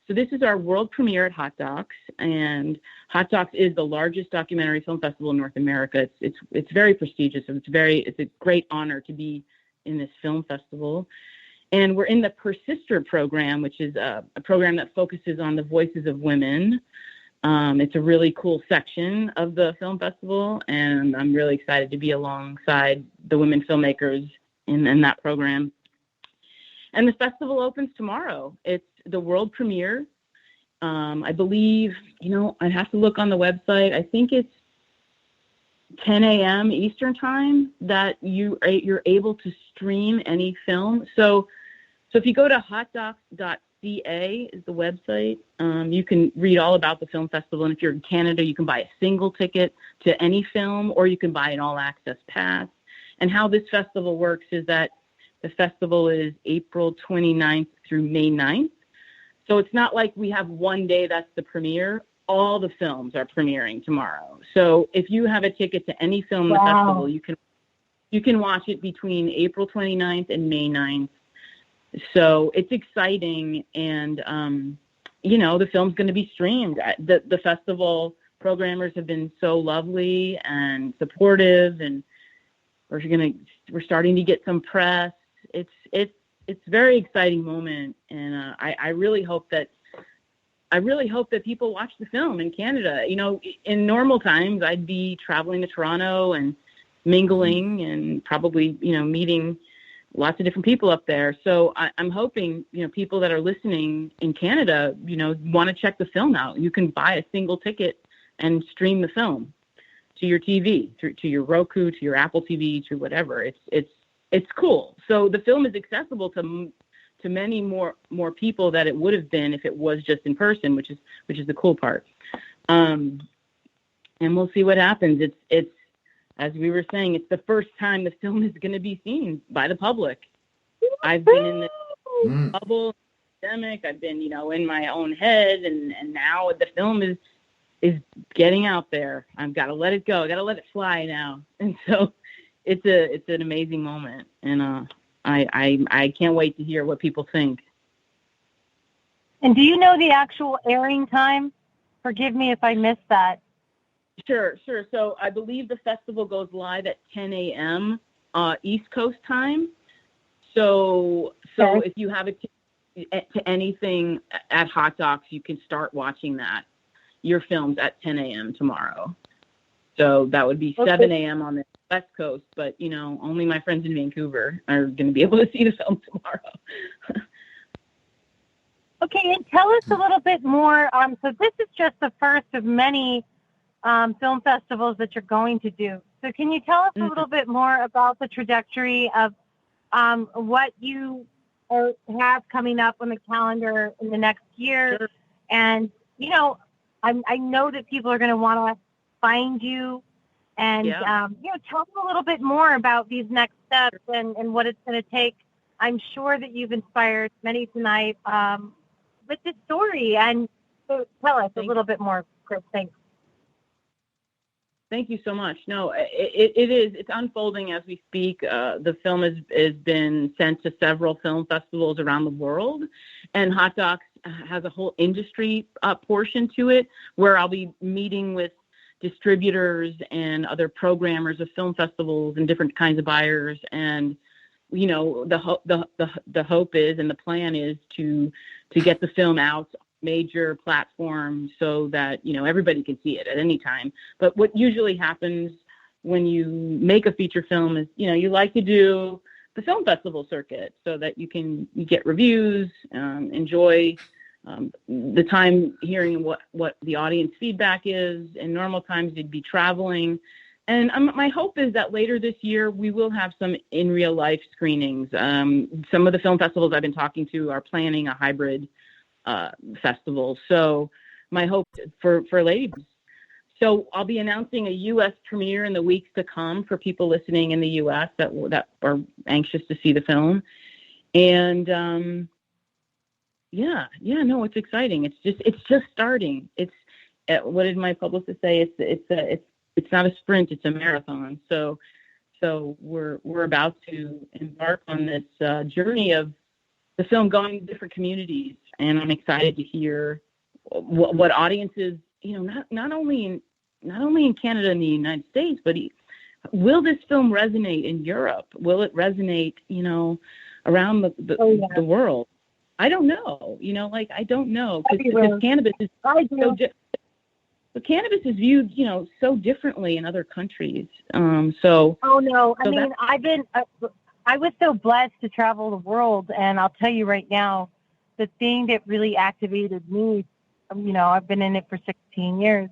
So this is our world premiere at Hot Docs, and Hot Docs is the largest documentary film festival in North America. It's very prestigious. It's a great honor to be in this film festival. And we're in the Persister program, which is a program that focuses on the voices of women. It's a really cool section of the film festival, and I'm really excited to be alongside the women filmmakers in that program. And the festival opens tomorrow. It's the world premiere. I believe, I'd have to look on the website. I think it's 10 a.m. Eastern time that you're able to stream any film. So if you go to hotdocs.ca is the website, you can read all about the film festival. And if you're in Canada, you can buy a single ticket to any film, or you can buy an all-access pass. And how this festival works is that the festival is April 29th through May 9th. So it's not like we have one day that's the premiere. All the films are premiering tomorrow. So if you have a ticket to any film in the festival, you can watch it between April 29th and May 9th. So it's exciting, and the film's going to be streamed. The festival programmers have been so lovely and supportive, and we're starting to get some press. It's a very exciting moment, and I really hope that people watch the film in Canada. In normal times, I'd be traveling to Toronto and mingling and probably, meeting lots of different people up there. So I'm hoping, people that are listening in Canada, want to check the film out. You can buy a single ticket and stream the film to your TV, to your Roku, to your Apple TV, to whatever. It's cool. So the film is accessible to many more people that it would have been if it was just in person, which is the cool part. And we'll see what happens. It's as we were saying, it's the first time the film is going to be seen by the public. I've been in this bubble, pandemic. I've been, in my own head, and now the film is getting out there. I've got to let it go. I got to let it fly now. And so it's an amazing moment, and I can't wait to hear what people think. And do you know the actual airing time? Forgive me if I missed that. Sure. So I believe the festival goes live at 10 a.m. East Coast time. So if you have to anything at Hot Docs, you can start watching your films at 10 a.m. tomorrow. So that would be 7 a.m. on the West Coast, but, only my friends in Vancouver are going to be able to see the film tomorrow. Okay, and tell us a little bit more. So this is just the first of many film festivals that you're going to do. So can you tell us a little bit more about the trajectory of what you have coming up on the calendar in the next year? Sure. And, I know that people are going to want to find you And, tell me a little bit more about these next steps and what it's going to take. I'm sure that you've inspired many tonight with this story. And so tell us a little bit more, Chris. Thanks. Thank you so much. No, it's unfolding as we speak. The film has been sent to several film festivals around the world, and Hot Docs has a whole industry portion to it, where I'll be meeting with distributors and other programmers of film festivals and different kinds of buyers. And the hope is, and the plan is to get the film out major platforms so that everybody can see it at any time. But what usually happens when you make a feature film is you like to do the film festival circuit so that you get reviews, enjoy the time hearing what the audience feedback is. In normal times you'd be traveling, and my hope is that later this year we will have some in real life screenings. Some of the film festivals I've been talking to are planning a hybrid festival. So my hope for ladies. So I'll be announcing a U.S. premiere in the weeks to come for people listening in the U.S. that are anxious to see the film. And it's exciting. It's just starting. It's what did my publicist say? It's not a sprint. It's a marathon. So we're about to embark on this journey of the film going to different communities, and I'm excited to hear what audiences, not only in Canada and the United States, but will this film resonate in Europe? Will it resonate, around the world? I don't know. I don't know, because cannabis is so different. But cannabis is viewed, so differently in other countries. Oh no, I mean, I was so blessed to travel the world, and I'll tell you right now, the thing that really activated me, I've been in it for 16 years,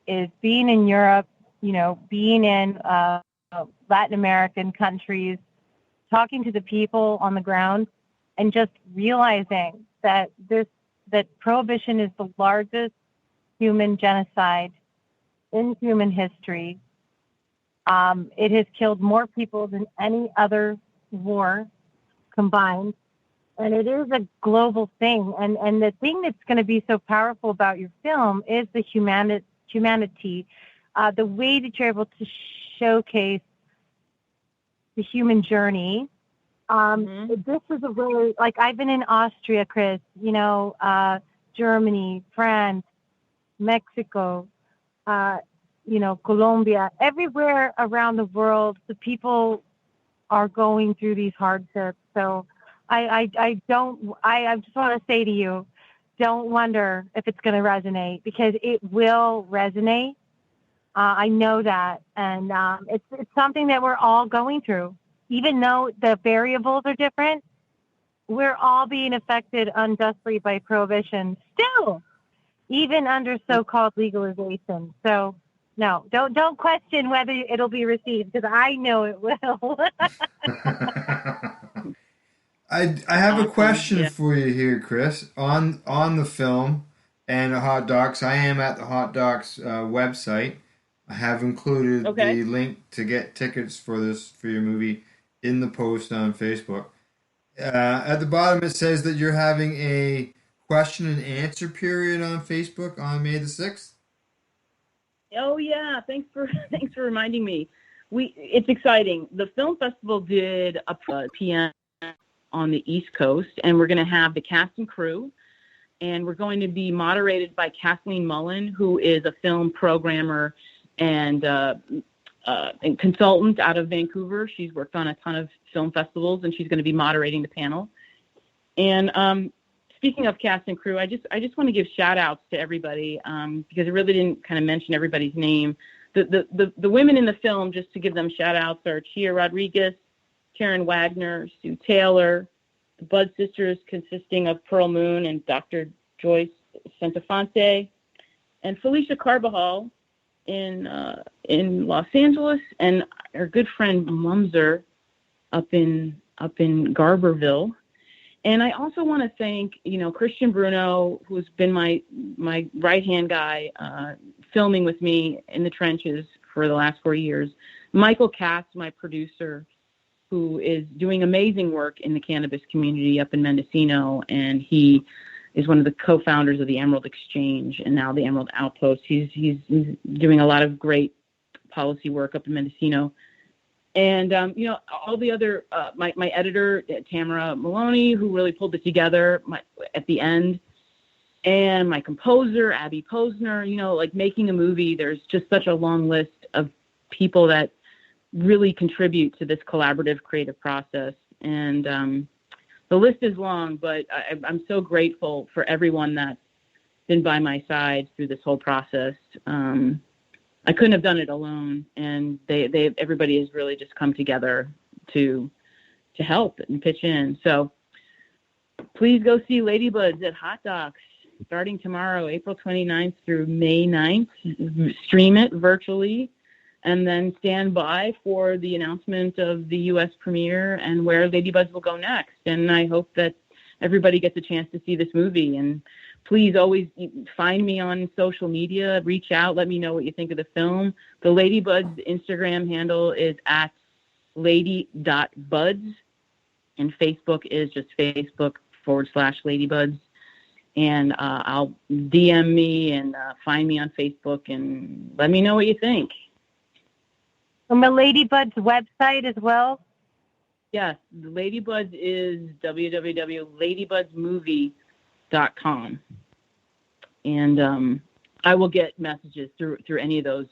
is being in Europe, being in Latin American countries, talking to the people on the ground, and just realizing that prohibition is the largest human genocide in human history. It has killed more people than any other war combined, and it is a global thing. And the thing that's going to be so powerful about your film is the humanity, the way that you're able to showcase the human journey. This is a really, I've been in Austria, Chris, Germany, France, Mexico, Colombia, everywhere around the world, the people are going through these hardships. So I just want to say to you, don't wonder if it's going to resonate, because it will resonate. I know that. And it's something that we're all going through. Even though the variables are different, we're all being affected unjustly by prohibition still, even under so-called legalization. So no, don't question whether it'll be received, because I know it will. I have a question for you here, Chris, on the film and the Hot Docs. I am at the Hot Docs website. I have included the link to get tickets for your movie in the post on Facebook. At the bottom it says that you're having a question and answer period on Facebook on May the 6th. Oh yeah, thanks for reminding me. It's exciting. The film festival did a PM on the East Coast, and we're going to have the cast and crew, and we're going to be moderated by Kathleen Mullen, who is a film programmer and consultant out of Vancouver. She's worked on a ton of film festivals, and she's going to be moderating the panel. And speaking of cast and crew, I just want to give shout outs to everybody, because I really didn't kind of mention everybody's name. The women in the film, just to give them shout outs, are Chia Rodriguez, Karen Wagner, Sue Taylor, the Bud sisters consisting of Pearl Moon and Dr. Joyce Santafonte, and Felicia Carbajal in Los Angeles, and our good friend Mumser up in Garberville. And I also want to thank, Christian Bruno, who's been my right-hand guy, filming with me in the trenches for the last 4 years. Michael Katz, my producer, who is doing amazing work in the cannabis community up in Mendocino, and he is one of the co-founders of the Emerald Exchange and now the Emerald Outpost. He's doing a lot of great policy work up in Mendocino. And, all the other, my editor, Tamara Maloney, who really pulled it together at the end, and my composer, Abby Posner, like making a movie, there's just such a long list of people that really contribute to this collaborative creative process. And the list is long, but I'm so grateful for everyone that's been by my side through this whole process. I couldn't have done it alone, and everybody has really just come together to help and pitch in. So please go see Ladybuds at Hot Docs starting tomorrow, April 29th through May 9th. Stream it virtually, and then stand by for the announcement of the U.S. premiere and where Ladybuds will go next. And I hope that everybody gets a chance to see this movie. And please always find me on social media, reach out, let me know what you think of the film. The Ladybuds Instagram handle is at lady.buds, and Facebook is just Facebook.com/Ladybuds. And I'll DM me and find me on Facebook and let me know what you think. And the Ladybuds website as well? Yes, the Ladybuds is www.ladybudsmovie.com. And I will get messages through any of those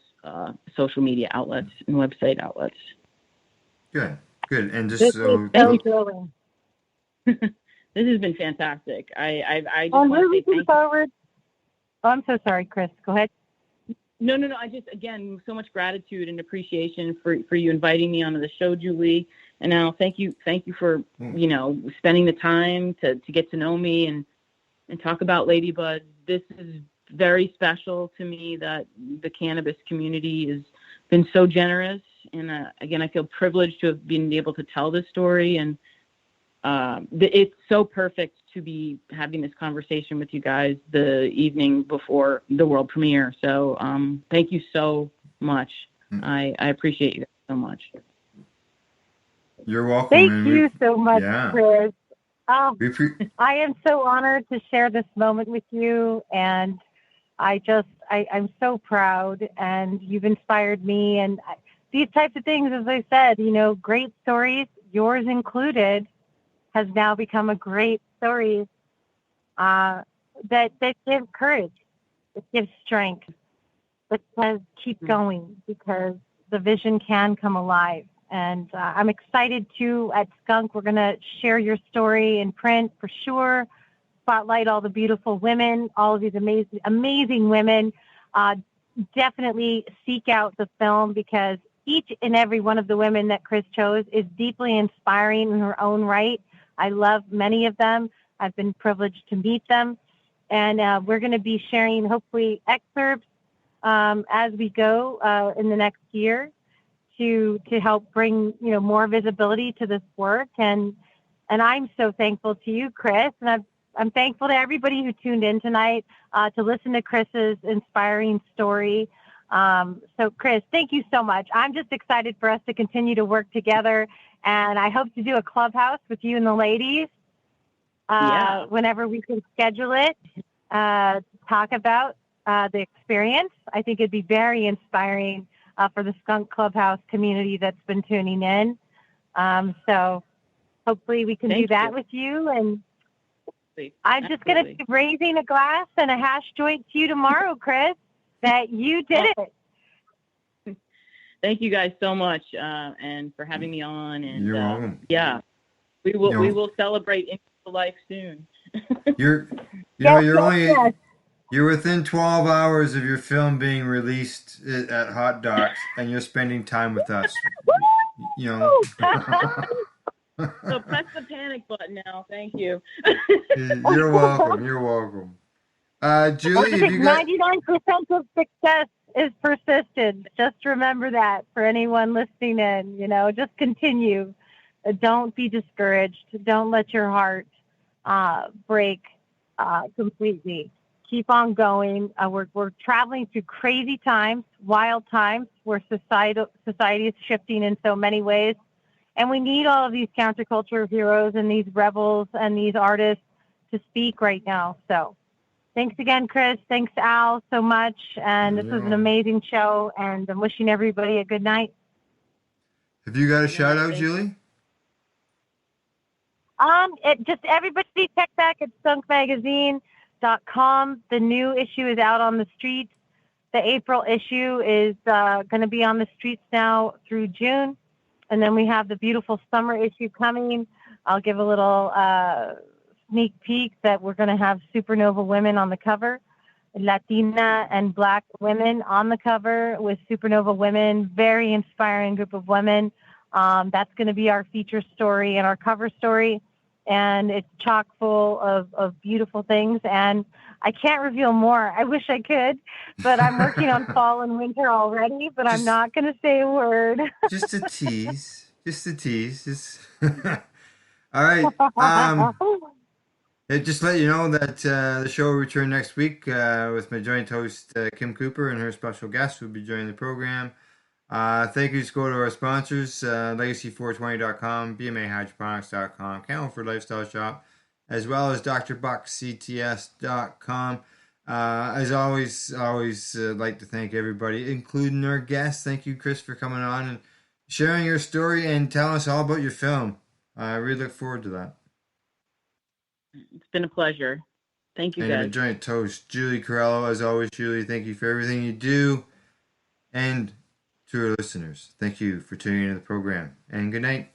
social media outlets and website outlets. Good. And just this so... This has been fantastic. I just I'm want really to say looking forward. Oh, I'm so sorry, Chris. Go ahead. No. I just, again, so much gratitude and appreciation for you inviting me onto the show, Julie. And now thank you for, spending the time to get to know me and talk about Ladybuds. This is very special to me that the cannabis community has been so generous. And again, I feel privileged to have been able to tell this story. And it's so perfect to be having this conversation with you guys the evening before the world premiere. So thank you so much. I appreciate you guys so much. You're welcome. Thank you so much, Chris. I am so honored to share this moment with you, and I'm so proud, and you've inspired me. And these types of things, as I said, great stories, yours included, has now become a great story that gives courage. It gives strength. It says keep going, because the vision can come alive. And I'm excited too. At Skunk, we're going to share your story in print for sure. Spotlight all the beautiful women, all of these amazing women. Definitely seek out the film, because each and every one of the women that Chris chose is deeply inspiring in her own right. I love many of them. I've been privileged to meet them. And we're going to be sharing, hopefully, excerpts as we go in the next year to help bring, more visibility to this work. And I'm so thankful to you, Chris. And I'm thankful to everybody who tuned in tonight to listen to Chris's inspiring story. So, Chris, thank you so much. I'm just excited for us to continue to work together. And I hope to do a clubhouse with you and the ladies whenever we can schedule it to talk about the experience. I think it'd be very inspiring for the Skunk Clubhouse community that's been tuning in. So hopefully we can do that with you. And I'm just going to be raising a glass and a hash joint to you tomorrow, Chris, that you did it. Thank you guys so much, and for having me on. And you're welcome. Yeah, we will celebrate into life soon. You're within 12 hours of your film being released at Hot Docs, and you're spending time with us. So press the panic button now. Thank you. You're welcome. Julie, have you got 99% of success is persistence. Just remember that for anyone listening in, just continue. Don't be discouraged. Don't let your heart break completely. keep on going. We're traveling through crazy times, wild times, where society is shifting in so many ways. And we need all of these counterculture heroes and these rebels and these artists to speak right now. So thanks again, Chris. Thanks, Al, so much. And this was an amazing show, and I'm wishing everybody a good night. Have you got a shout out, Julie? Just everybody check back at skunkmagazine.com. The new issue is out on the streets. The April issue is going to be on the streets now through June. And then we have the beautiful summer issue coming. I'll give a little sneak peek that we're going to have supernova women on the cover, Latina and Black women on the cover with supernova women, very inspiring group of women. That's going to be our feature story and our cover story. And it's chock full of beautiful things. And I can't reveal more. I wish I could, but I'm working on fall and winter already, but I'm not going to say a word. Just a tease. All right. Just let you know that the show will return next week with my joint host, Kim Cooper, and her special guest will be joining the program. Thank you to go to our sponsors, Legacy420.com, BMAHydroponics.com, Camelford Lifestyle Shop, as well as drbuckcts.com. As always, like to thank everybody, including our guests. Thank you, Chris, for coming on and sharing your story and telling us all about your film. I really look forward to that. It's been a pleasure. Thank you, and guys. And joint host, Julie Chiarielo. As always, Julie, thank you for everything you do. And to our listeners, thank you for tuning into the program. And good night.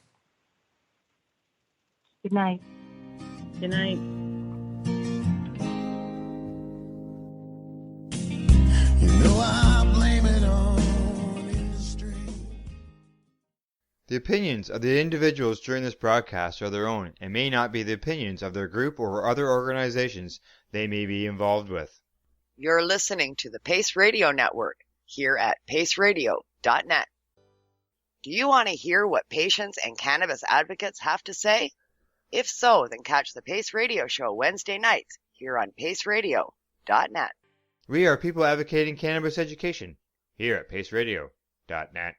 Good night. Good night. You know I blame it on industry. The opinions of the individuals during this broadcast are their own and may not be the opinions of their group or other organizations they may be involved with. You're listening to the Pace Radio Network here at paceradio.net. Do you want to hear what patients and cannabis advocates have to say? If so, then catch the Pace Radio Show Wednesday nights here on paceradio.net. We are people advocating cannabis education here at paceradio.net.